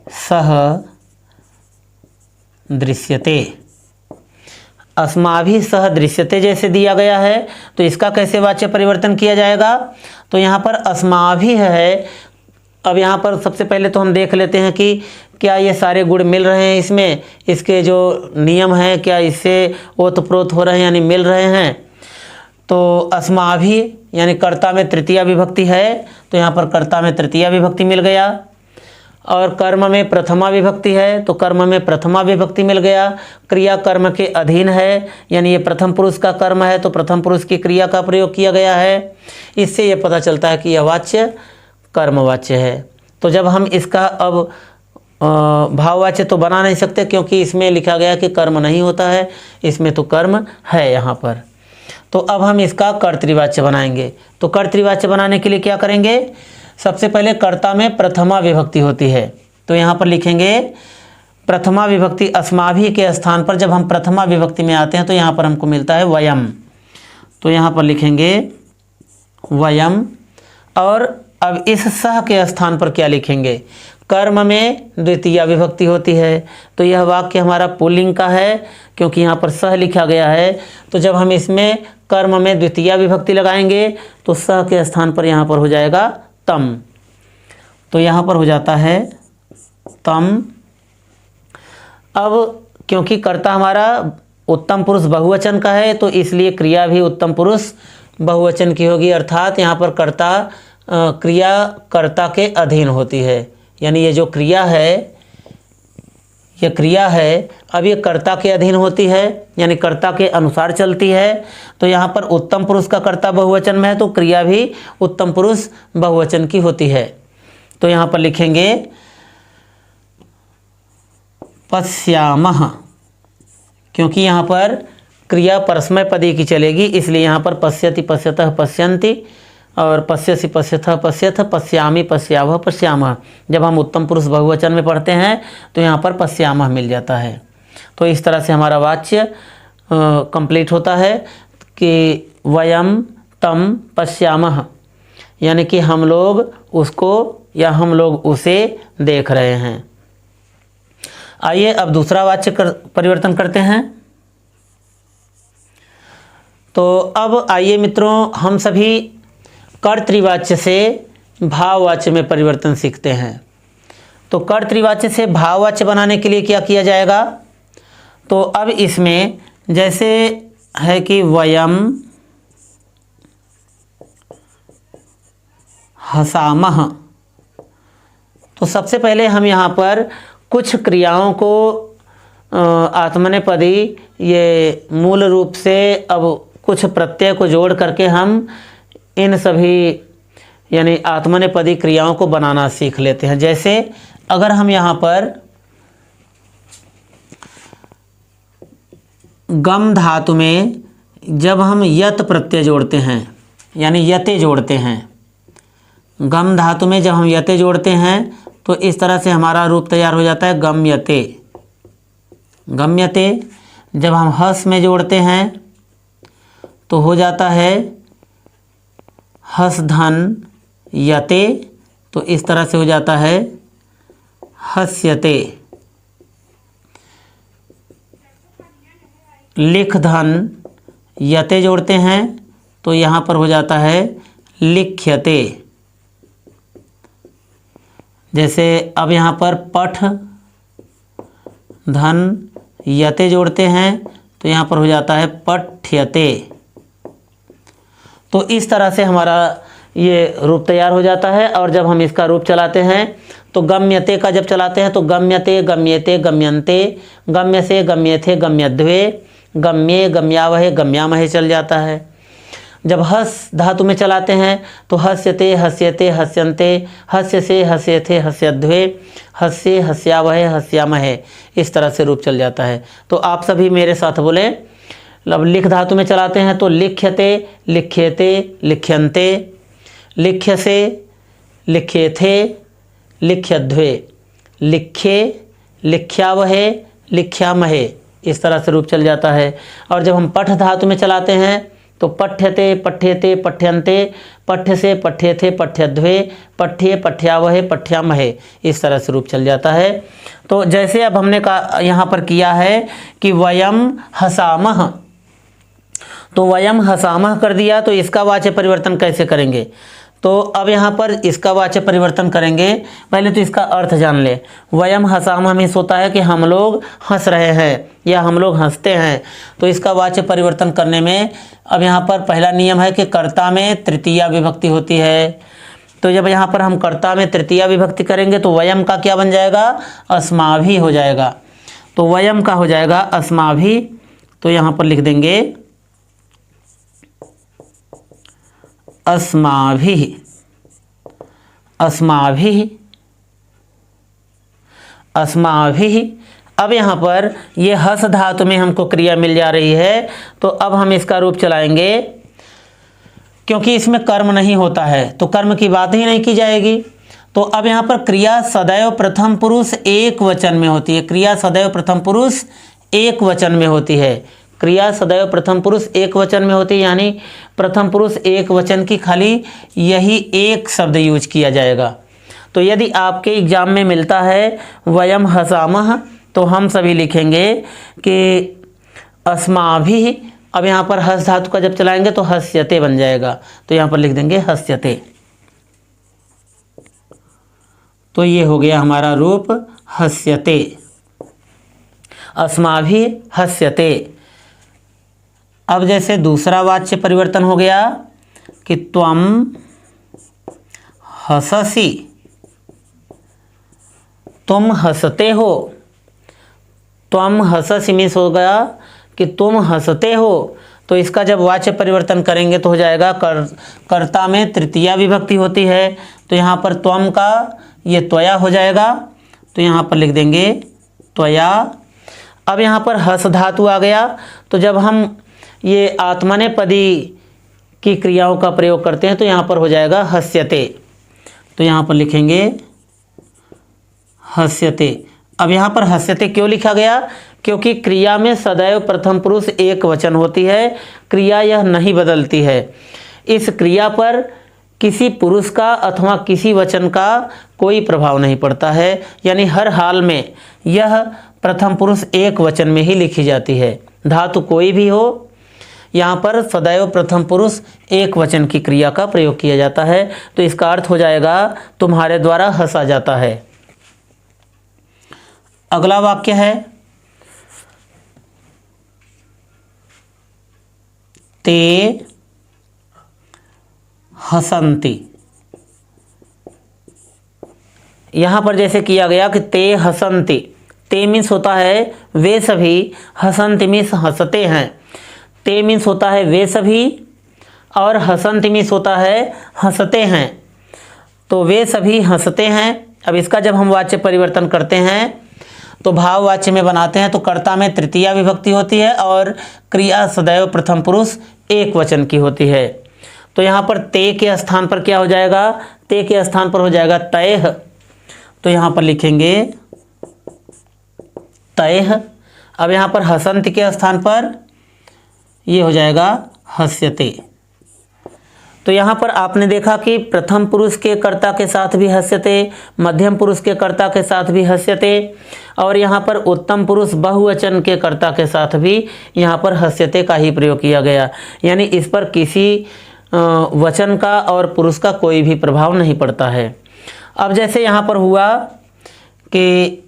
सह दृश्यते। अस्माभिः सह दृश्यते जैसे दिया गया है, तो इसका कैसे वाच्य परिवर्तन किया जाएगा? तो यहाँ पर अस्माभिः है। अब यहाँ पर सबसे पहले तो हम देख लेते हैं कि क्या ये सारे गुण मिल रहे हैं इसमें, इसके जो नियम हैं क्या इससे ओतप्रोत हो रहे हैं, यानी मिल रहे हैं। तो अस्माभिः यानी कर्ता में तृतीया विभक्ति है, तो यहाँ पर कर्ता में तृतीया विभक्ति मिल गया। और कर्म में प्रथमा विभक्ति है, तो कर्म में प्रथमा विभक्ति मिल गया। क्रिया कर्म के अधीन है, यानी ये प्रथम पुरुष का कर्म है, तो प्रथम पुरुष की क्रिया का प्रयोग किया गया है। इससे ये पता चलता है कि यह वाच्य कर्मवाच्य है। तो जब हम इसका अब भाववाच्य तो बना नहीं सकते, क्योंकि इसमें लिखा गया कि कर्म नहीं होता है, इसमें तो कर्म है यहाँ पर। तो अब हम इसका कर्तृवाच्य बनाएंगे। तो कर्तृवाच्य बनाने के लिए क्या करेंगे? सबसे पहले कर्ता में प्रथमा विभक्ति होती है, तो यहाँ पर लिखेंगे प्रथमा विभक्ति अस्माभिः के स्थान पर जब हम प्रथमा विभक्ति में आते हैं, तो यहाँ पर हमको मिलता है वयम। तो यहाँ पर लिखेंगे वयम। और अब इस सह के स्थान पर क्या लिखेंगे? कर्म में द्वितीया विभक्ति होती है, तो यह वाक्य हमारा पुल्लिंग का है क्योंकि यहाँ पर सह लिखा गया है। तो जब हम इसमें कर्म में द्वितीया विभक्ति लगाएंगे तो सह के स्थान पर यहाँ पर हो जाएगा तम। तो यहाँ पर हो जाता है तम। अब क्योंकि कर्ता हमारा उत्तम पुरुष बहुवचन का है तो इसलिए क्रिया भी उत्तम पुरुष बहुवचन की होगी, अर्थात यहाँ पर कर्ता क्रिया कर्ता के अधीन होती है। यानी ये जो क्रिया है, ये क्रिया है, अब ये कर्ता के अधीन होती है, यानी कर्ता के अनुसार चलती है। तो यहाँ पर उत्तम पुरुष का कर्ता बहुवचन में है तो क्रिया भी उत्तम पुरुष बहुवचन की होती है। तो यहाँ पर लिखेंगे पश्यामः, क्योंकि यहाँ पर क्रिया परस्मै पदी की चलेगी, इसलिए यहाँ पर पश्यति पश्यतः पश्यन्ति और पश्यसि पश्यथः पश्यथ, पश्यामि पश्यावः पश्यामः। जब हम उत्तम पुरुष बहुवचन में पढ़ते हैं तो यहाँ पर पश्यामः मिल जाता है। तो इस तरह से हमारा वाच्य कंप्लीट होता है कि वयम तम पश्यामः, यानी कि हम लोग उसको या हम लोग उसे देख रहे हैं। आइए अब दूसरा वाच्य परिवर्तन करते हैं। तो अब आइए मित्रों, हम सभी कर्तृवाच्य से भाववाच्य में परिवर्तन सीखते हैं। तो कर्तृवाच्य से भाववाच्य बनाने के लिए क्या किया जाएगा? तो अब इसमें जैसे है कि वयम हसामः, तो सबसे पहले हम यहाँ पर कुछ क्रियाओं को आत्मनेपदी ये मूल रूप से अब कुछ प्रत्यय को जोड़ करके हम इन सभी यानी आत्मनेपदी क्रियाओं को बनाना सीख लेते हैं। जैसे अगर हम यहाँ पर गम धातु में जब हम यत प्रत्यय जोड़ते हैं यानी यते जोड़ते हैं, गम धातु में जब हम यते जोड़ते हैं तो इस तरह से हमारा रूप तैयार हो जाता है गम्यते। गम्यते जब हम हस में जोड़ते हैं तो हो जाता है हस धन यते, तो इस तरह से हो जाता है हस्यते। लिख धन यते जोड़ते हैं तो यहाँ पर हो जाता है लिख्यते। जैसे अब यहाँ पर पठ धन यते जोड़ते हैं तो यहाँ पर हो जाता है पठ्यते। तो इस तरह से हमारा ये रूप तैयार हो जाता है। और जब हम इसका रूप चलाते हैं तो गम्यते का जब चलाते हैं तो गम्यते गम्येते गम्यन्ते, गम्य से गम्येथे गम्यध्वे, गम्ये गम्यावहे गम्यामहे चल जाता है। जब हस धातु में चलाते हैं तो हस्यते हस्यते हस्यन्ते, हस्य से हस्येथे हस्यध्वे, हस्ये हस्यावहे हस्यामहे, इस तरह से रूप चल जाता है। तो आप सभी मेरे साथ बोले, अब लिख धातु में चलाते हैं तो लिख्यते लिख्येते लिख्यन्ते, लिख्यसे लिख्येथे लिख्यध्वे, लिखे लिख्यावहे लिख्यामहे, इस तरह से रूप चल जाता है। और जब हम पठ धातु में चलाते हैं तो पठ्यते पठ्येते पठ्यन्ते, पठ्य से पठ्येथे पठ्यध्वे, पठ्ये पठ्यावहे पठ्यामहे, इस तरह से रूप चल जाता है। तो जैसे अब हमने कहा यहाँ पर किया है कि वयम हसामः, तो वयम हसामः कर दिया, तो इसका वाच्य परिवर्तन कैसे करेंगे? तो अब यहाँ पर इसका वाच्य परिवर्तन करेंगे। पहले तो इसका अर्थ जान ले। वयम हसामः मीन्स होता है कि हम लोग हंस रहे हैं या हम लोग हंसते हैं। तो इसका वाच्य परिवर्तन करने में अब यहाँ पर पहला नियम है कि कर्ता में तृतीया विभक्ति होती है। तो जब यहाँ पर हम कर्ता में तृतीया विभक्ति करेंगे तो वयम का क्या बन जाएगा? अस्माभि हो जाएगा। तो वयम का हो जाएगा अस्माभि। तो यहाँ पर लिख देंगे अस्माभिः, अस्माभिः, अस्माभिः। अब यहाँ पर ये हस धातु में हमको क्रिया मिल जा रही है, तो अब हम इसका रूप चलाएंगे। क्योंकि इसमें कर्म नहीं होता है तो कर्म की बात ही नहीं की जाएगी। तो अब यहाँ पर क्रिया सदैव प्रथम पुरुष एक वचन में होती है। क्रिया सदैव प्रथम पुरुष एक वचन में होती है। क्रिया सदैव प्रथम पुरुष एक वचन में होती है, यानी प्रथम पुरुष एक वचन की खाली यही एक शब्द यूज किया जाएगा। तो यदि आपके एग्जाम में मिलता है वयम हसामः, तो हम सभी लिखेंगे कि अस्माभिः। अब यहाँ पर हस धातु का जब चलाएंगे तो हस्यते बन जाएगा, तो यहाँ पर लिख देंगे हस्यते। तो ये हो गया हमारा रूप हस्यते, अस्माभिः हस्यते। अब जैसे दूसरा वाच्य परिवर्तन हो गया कि त्वम हससि, तुम हंसते हो। त्वम हससि मीन्स हो गया कि तुम हंसते हो। तो इसका जब वाच्य परिवर्तन करेंगे तो हो जाएगा कर्ता में तृतीया विभक्ति होती है, तो यहाँ पर त्वम का ये त्वया हो जाएगा, तो यहाँ पर लिख देंगे त्वया। अब यहाँ पर हस धातु आ गया, तो जब हम ये आत्मनेपदी की क्रियाओं का प्रयोग करते हैं तो यहाँ पर हो जाएगा हस्यते, तो यहाँ पर लिखेंगे हस्यते। अब यहाँ पर हस्यते क्यों लिखा गया? क्योंकि क्रिया में सदैव प्रथम पुरुष एक वचन होती है, क्रिया यह नहीं बदलती है। इस क्रिया पर किसी पुरुष का अथवा किसी वचन का कोई प्रभाव नहीं पड़ता है, यानी हर हाल में यह प्रथम पुरुष एक वचन में ही लिखी जाती है। धातु कोई भी हो, यहाँ पर सदैव प्रथम पुरुष एक वचन की क्रिया का प्रयोग किया जाता है। तो इसका अर्थ हो जाएगा तुम्हारे द्वारा हंसा जाता है। अगला वाक्य है ते हसंती। यहाँ पर जैसे किया गया कि ते हसंती, ते मीन्स होता है वे सभी, हसंती मीन्स हंसते हैं। ते मीन्स होता है वे सभी और हसंती मीन्स होता है हंसते हैं। तो वे सभी हंसते हैं। अब इसका जब हम वाच्य परिवर्तन करते हैं तो भाववाच्य में बनाते हैं, तो कर्ता में तृतीया विभक्ति होती है और क्रिया सदैव प्रथम पुरुष एक वचन की होती है। तो यहाँ पर ते के स्थान पर क्या हो जाएगा? ते के स्थान पर हो जाएगा तयः, तो यहाँ पर लिखेंगे तयः। अब यहाँ पर हसंत के स्थान पर ये हो जाएगा हस्यते। तो यहाँ पर आपने देखा कि प्रथम पुरुष के कर्ता के साथ भी हस्यते, मध्यम पुरुष के कर्ता के साथ भी हस्यते, और यहाँ पर उत्तम पुरुष बहुवचन के कर्ता के साथ भी यहाँ पर हस्यते का ही प्रयोग किया गया, यानी इस पर किसी वचन का और पुरुष का कोई भी प्रभाव नहीं पड़ता है। अब जैसे यहाँ पर हुआ कि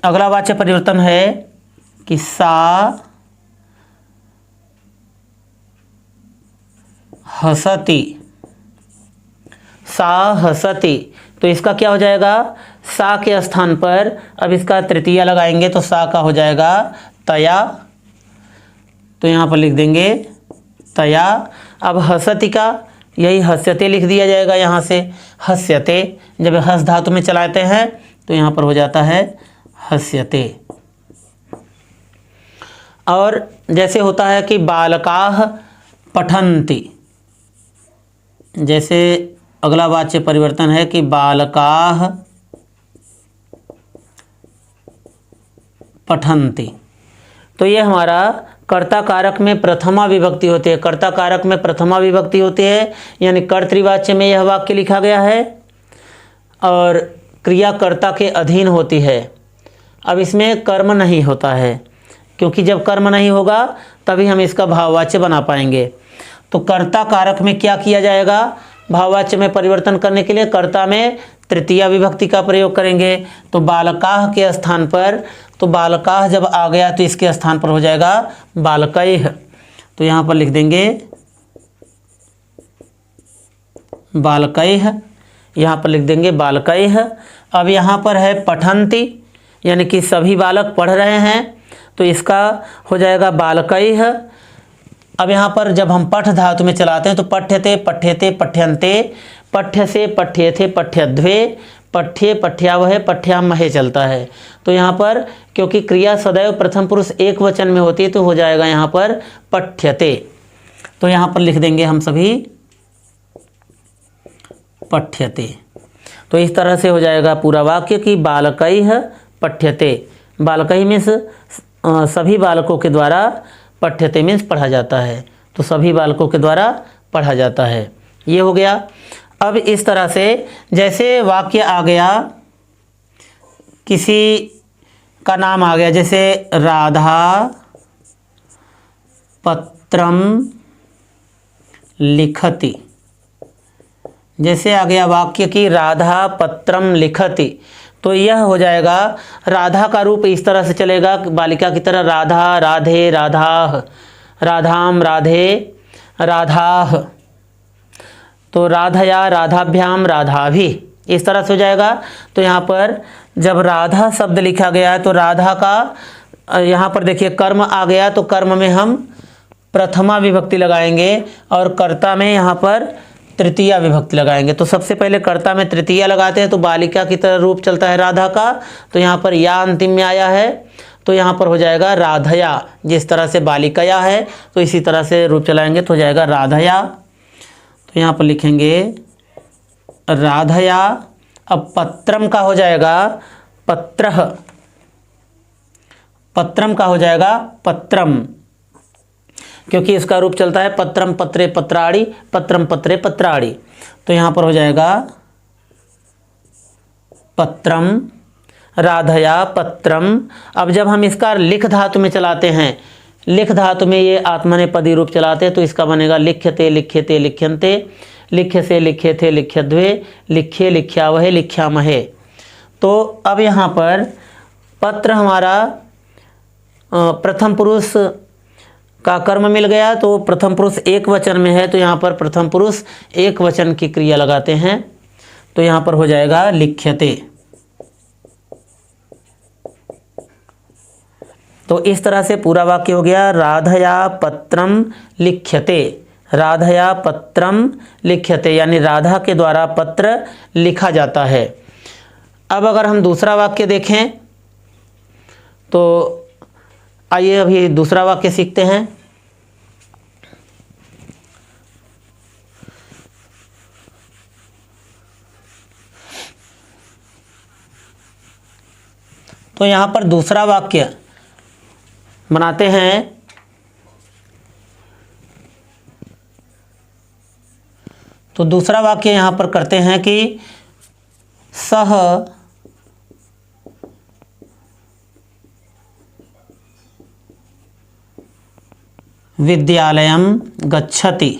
अगला वाच्य परिवर्तन है कि सा हसती, सा हसती, तो इसका क्या हो जाएगा? सा के स्थान पर अब इसका तृतीया लगाएंगे तो सा का हो जाएगा तया, तो यहाँ पर लिख देंगे तया। अब हसती का यही हस्यते लिख दिया जाएगा, यहाँ से हस्यते, जब हस धातु में चलाते हैं तो यहाँ पर हो जाता है हस्यते। और जैसे होता है कि बालकाः पठन्ति, जैसे अगला वाच्य परिवर्तन है कि बालकाः पठन्ति, तो ये हमारा कर्ता कारक में प्रथमा विभक्ति होती है। कर्ता कारक में प्रथमा विभक्ति होती है, यानी कर्तृवाच्य में यह वाक्य लिखा गया है और क्रिया कर्ता के अधीन होती है। अब इसमें कर्म नहीं होता है, क्योंकि जब कर्म नहीं होगा तभी हम इसका भाववाच्य बना पाएंगे। तो कर्ता कारक में क्या किया जाएगा? भाववाच्य में परिवर्तन करने के लिए कर्ता में तृतीया विभक्ति का प्रयोग करेंगे। तो बालकाः के स्थान पर, तो बालकाः जब आ गया तो इसके स्थान पर हो जाएगा बालकैः, तो यहाँ पर लिख देंगे बालकैः, यहाँ पर लिख देंगे बालकैः। अब यहाँ पर है पठन्ति, यानी कि सभी बालक पढ़ रहे हैं, तो इसका हो जाएगा बालकैः। अब यहाँ पर जब हम पठ धातु में चलाते हैं तो पठ्यते, पठ्यते, पठ्यन्ते, पठ्य से पठ्येथे, पठ्यध्वे, पठ्ये, पठ्यावहे, पठ्यामहे चलता है। तो यहाँ पर क्योंकि क्रिया सदैव प्रथम पुरुष एक वचन में होती है तो हो जाएगा यहाँ पर पठ्यते, तो यहाँ पर लिख देंगे हम सभी पठ्यते। तो इस तरह से हो जाएगा पूरा वाक्य कि बालकैः पठ्यते। बालकैः मीन्स सभी बालकों के द्वारा पठ्यते मीन्स पढ़ा जाता है, तो सभी बालकों के द्वारा पढ़ा जाता है, ये हो गया। अब इस तरह से जैसे वाक्य आ गया, किसी का नाम आ गया, जैसे राधा पत्रम लिखति, जैसे आ गया वाक्य की राधा पत्रम लिखति, तो यह हो जाएगा राधा का रूप इस तरह से चलेगा बालिका की तरह, राधा राधे राधाह, राधाम राधे राधाह, तो राधया राधाभ्याम राधाभि, इस तरह से हो जाएगा। तो यहाँ पर जब राधा शब्द लिखा गया है तो राधा का यहाँ पर देखिए कर्म आ गया, तो कर्म में हम प्रथमा विभक्ति लगाएंगे और कर्ता में यहाँ पर तृतीया विभक्ति लगाएंगे। तो सबसे पहले कर्ता में तृतीया लगाते हैं, तो बालिका की तरह रूप चलता है राधा का, तो यहाँ पर या अंतिम में आया है, तो यहाँ पर हो जाएगा राधया, जिस तरह से बालिकाया है तो इसी तरह से रूप चलाएंगे तो हो जाएगा राधया। तो यहाँ पर लिखेंगे राधया। अब पत्रम का हो जाएगा पत्रह, पत्रम का हो जाएगा पत्रम, क्योंकि इसका रूप चलता है पत्रम पत्रे पत्राड़ी, पत्रम पत्रे पत्राड़ी, तो यहाँ पर हो जाएगा पत्रम, राधया पत्रम। अब जब हम इसका लिख धातु में चलाते हैं, लिख धातु में ये आत्मनेपदी रूप चलाते हैं, तो इसका बनेगा लिख्यते लिख्यते लिख्यन्ते, लिख्य से लिखे थे लिख्यद्वे, लिखे लिख्यावहे लिख्यामहे। तो अब यहाँ पर पत्र हमारा प्रथम पुरुष का कर्म मिल गया, तो प्रथम पुरुष एक वचन में है, तो यहाँ पर प्रथम पुरुष एक वचन की क्रिया लगाते हैं, तो यहाँ पर हो जाएगा लिख्यते। तो इस तरह से पूरा वाक्य हो गया, राधया पत्रम लिख्यते, राधया पत्रम लिख्यते, यानी राधा के द्वारा पत्र लिखा जाता है। अब अगर हम दूसरा वाक्य देखें तो आइए अभी दूसरा वाक्य सीखते हैं। तो यहाँ पर दूसरा वाक्य बनाते हैं, तो दूसरा वाक्य यहाँ पर करते हैं कि सह विद्यालयम गच्छति,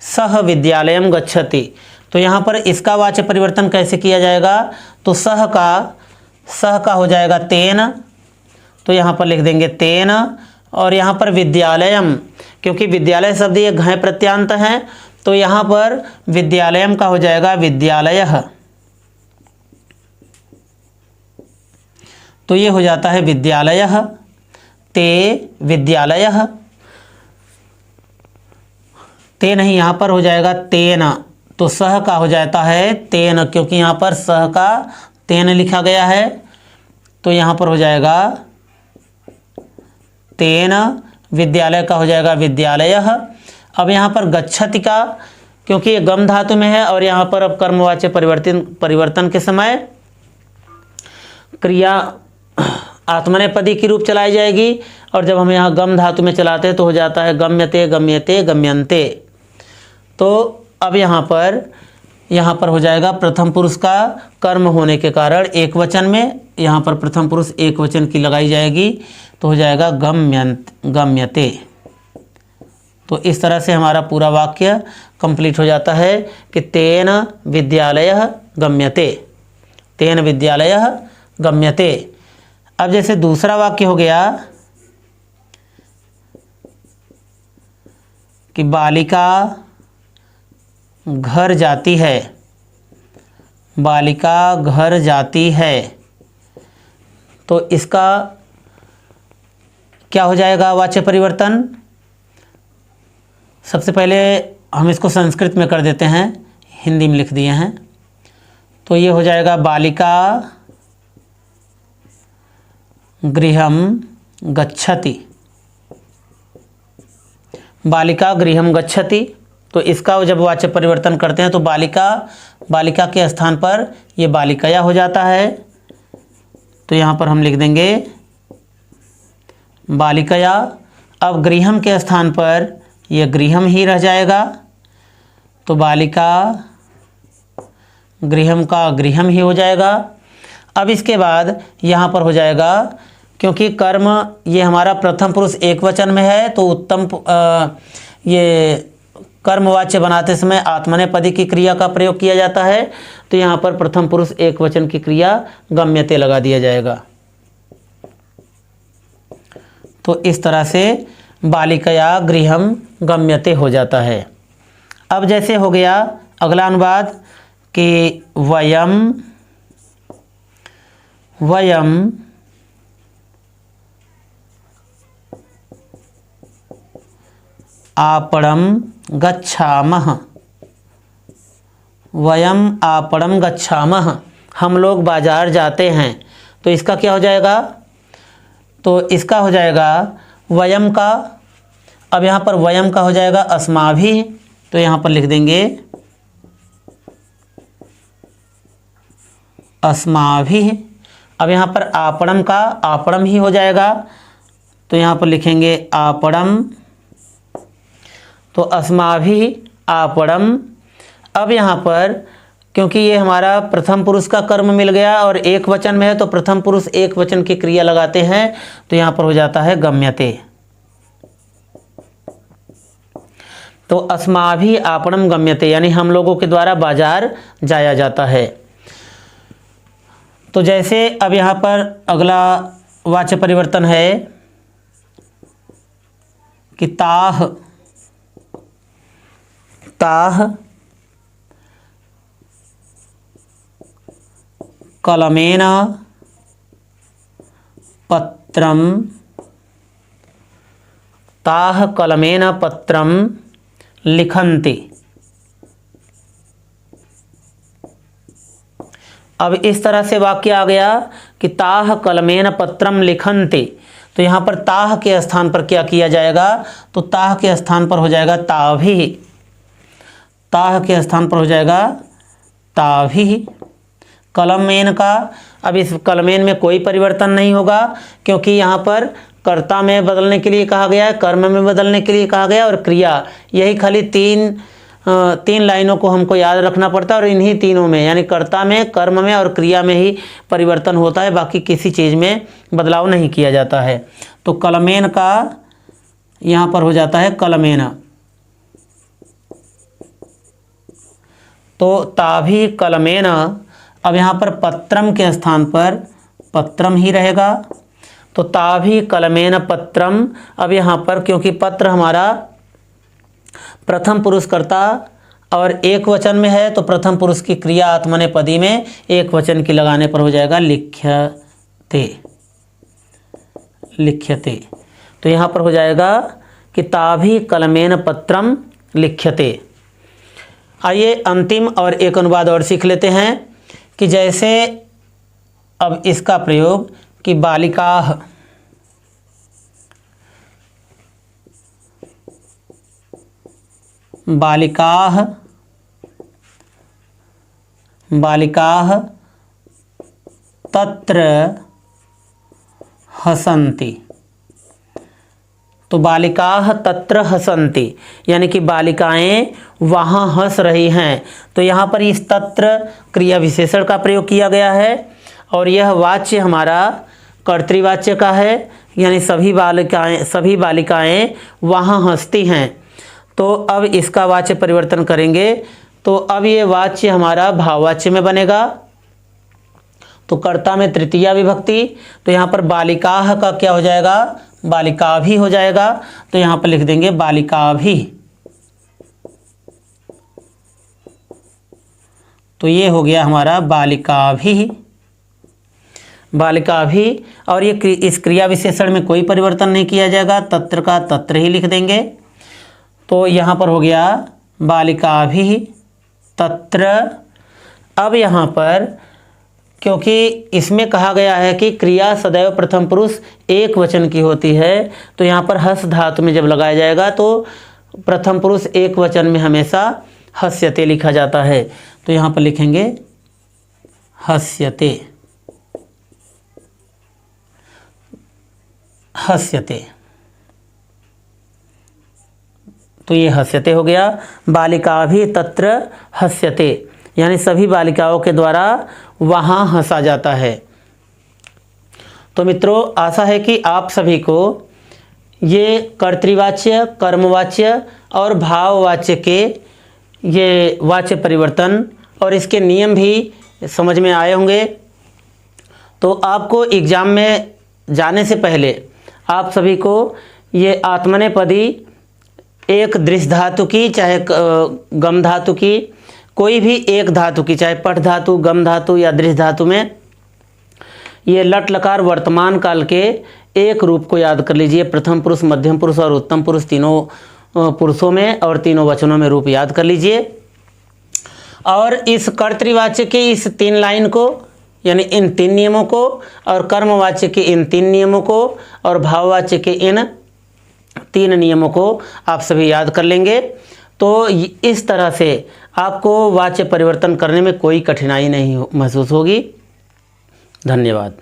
सह विद्यालयम गच्छति। तो यहाँ पर इसका वाच्य परिवर्तन कैसे किया जाएगा, तो सह का हो जाएगा तेन, तो यहाँ पर लिख देंगे तेन, और यहाँ पर विद्यालयम, क्योंकि विद्यालय शब्द ये घय प्रत्यांत है, तो यहाँ पर विद्यालयम का हो जाएगा विद्यालयः, तो ये हो जाता है विद्यालयः, ते विद्यालयः, ते नहीं यहाँ पर हो जाएगा तेन, तो सह का हो जाता है तेन, क्योंकि यहाँ पर सह का तेन लिखा गया है, तो यहाँ पर हो जाएगा तेन, विद्यालय का हो जाएगा विद्यालयः। अब यहाँ पर गच्छति का, क्योंकि ये गम धातु में है और यहाँ पर अब कर्मवाच्य परिवर्तन के समय क्रिया आत्मनेपदी की रूप चलाई जाएगी, और जब हम यहाँ गम धातु में चलाते हैं तो हो जाता है गम्यते गम्यते गम्यन्ते। तो अब यहाँ पर हो जाएगा प्रथम पुरुष का कर्म होने के कारण एक वचन में, यहाँ पर प्रथम पुरुष एक वचन की लगाई जाएगी, तो हो जाएगा गम्यते। तो इस तरह से हमारा पूरा वाक्य कंप्लीट हो जाता है कि तेन विद्यालयः गम्यते, तेन विद्यालयः गम्यते। अब जैसे दूसरा वाक्य हो गया कि बालिका घर जाती है, बालिका घर जाती है, तो इसका क्या हो जाएगा वाच्य परिवर्तन। सबसे पहले हम इसको संस्कृत में कर देते हैं, हिंदी में लिख दिए हैं, तो ये हो जाएगा बालिका गृहम गच्छति, बालिका गृहम गच्छति। तो इसका जब वाच्य परिवर्तन करते हैं तो बालिका के स्थान पर ये बालिकाया हो जाता है, तो यहाँ पर हम लिख देंगे बालिकया। अब गृहम के स्थान पर यह गृहम ही रह जाएगा, तो बालिका गृहम का गृहम ही हो जाएगा। अब इसके बाद यहाँ पर हो जाएगा, क्योंकि कर्म ये हमारा प्रथम पुरुष एक वचन में है, तो उत्तम ये कर्मवाच्य बनाते समय आत्मनेपदी की क्रिया का प्रयोग किया जाता है, तो यहाँ पर प्रथम पुरुष एक वचन की क्रिया गम्यते लगा दिया जाएगा। तो इस तरह से बालिकया गृहम गम्यते हो जाता है। अब जैसे हो गया अगला अनुवाद कि वयम आपणम गच्छामः। वयम आपणम गच्छामः, हम लोग बाजार जाते हैं। तो इसका क्या हो जाएगा, तो इसका हो जाएगा वयम का। अब यहाँ पर वयम का हो जाएगा अस्माभिः, तो यहाँ पर लिख देंगे अस्माभिः। अब यहाँ पर आपणम का आपणम ही हो जाएगा, तो यहाँ पर लिखेंगे आपणम, तो अस्माभिः आपणम। अब यहाँ पर क्योंकि ये हमारा प्रथम पुरुष का कर्म मिल गया और एक वचन में है, तो प्रथम पुरुष एक वचन की क्रिया लगाते हैं, तो यहाँ पर हो जाता है गम्यते। तो अस्माभिः आपणम गम्यते, यानी हम लोगों के द्वारा बाजार जाया जाता है। तो जैसे अब यहाँ पर अगला वाच्य परिवर्तन है कि ताह कलमेन पत्रम, ताह कलमेन पत्रम लिखन्ति। अब इस तरह से वाक्य आ गया कि ताह कलमेन पत्रम लिखन्ति। तो यहाँ पर ताह के स्थान पर क्या किया जाएगा, तो ताह के स्थान पर हो जाएगा ताभिः। ताह के स्थान पर हो जाएगा ताभिः। कलमेन का, अब इस कलमेन में कोई परिवर्तन नहीं होगा, क्योंकि यहाँ पर कर्ता में बदलने के लिए कहा गया है, कर्म में बदलने के लिए कहा गया, और क्रिया, यही खाली तीन लाइनों को हमको याद रखना पड़ता है, और इन्हीं तीनों में यानी कर्ता में, कर्म में और क्रिया में ही परिवर्तन होता है, बाकी किसी चीज़ में बदलाव नहीं किया जाता है। तो कलमेन का यहाँ पर हो जाता है कलमेन, तो ताभिः कलमेन। अब यहाँ पर पत्रम के स्थान पर पत्रम ही रहेगा, तो ताभिः कलमेन पत्रम। अब यहाँ पर क्योंकि पत्र हमारा प्रथम पुरुष कर्ता और एक वचन में है, तो प्रथम पुरुष की क्रिया आत्मनेपदी में एक वचन की लगाने पर हो जाएगा लिख्यते। लिख्यते, तो यहाँ पर हो जाएगा कि ताभिः कलमेन पत्रम लिख्यते। आइए अंतिम और एक अनुवाद और सीख लेते हैं कि जैसे अब इसका प्रयोग कि बालिकाः तत्र हसन्ति। तो बालिकाः तत्र हसन्ति, यानी कि बालिकाएं वहाँ हंस रही हैं। तो यहाँ पर इस तत्र क्रिया विशेषण का प्रयोग किया गया है, और यह वाच्य हमारा कर्तृवाच्य का है, यानी सभी बालिकाएं वहाँ हंसती हैं। तो अब इसका वाच्य परिवर्तन करेंगे, तो अब ये वाच्य हमारा भाववाच्य में बनेगा। तो कर्ता में तृतीया विभक्ति, तो यहाँ पर बालिकाः का क्या हो जाएगा, बालिकाभिः हो जाएगा। तो यहाँ पर लिख देंगे बालिकाभिः। तो ये हो गया हमारा बालिकाभिः। और ये इस क्रिया विशेषण में कोई परिवर्तन नहीं किया जाएगा, तत्र का तत्र ही लिख देंगे। तो यहाँ पर हो गया बालिकाभिः तत्र। अब यहाँ पर क्योंकि इसमें कहा गया है कि क्रिया सदैव प्रथम पुरुष एक वचन की होती है, तो यहाँ पर हस धातु में जब लगाया जाएगा तो प्रथम पुरुष एक वचन में हमेशा हस्यते लिखा जाता है। तो यहाँ पर लिखेंगे हस्यते। हस्यते, तो ये हस्यते हो गया। बालिका भी तत्र हस्यते, यानी सभी बालिकाओं के द्वारा वहाँ हंसा जाता है। तो मित्रों, आशा है कि आप सभी को ये कर्तृवाच्य, कर्मवाच्य और भाववाच्य के ये वाच्य परिवर्तन और इसके नियम भी समझ में आए होंगे। तो आपको एग्ज़ाम में जाने से पहले आप सभी को ये आत्मनेपदी एक दृश्य धातु की, चाहे गम धातु की, कोई भी एक धातु की, चाहे पठ धातु, गम धातु या दृश्य धातु में ये लट लकार वर्तमान काल के एक रूप को याद कर लीजिए। प्रथम पुरुष, मध्यम पुरुष और उत्तम पुरुष तीनों पुरुषों में और तीनों वचनों में रूप याद कर लीजिए। और इस कर्तृवाच्य के इस 3 लाइन को, यानी इन 3 नियमों को, और कर्मवाच्य के इन 3 नियमों को, और भाववाच्य के इन 3 नियमों को आप सभी याद कर लेंगे। तो इस तरह से आपको वाच्य परिवर्तन करने में कोई कठिनाई नहीं महसूस होगी। धन्यवाद।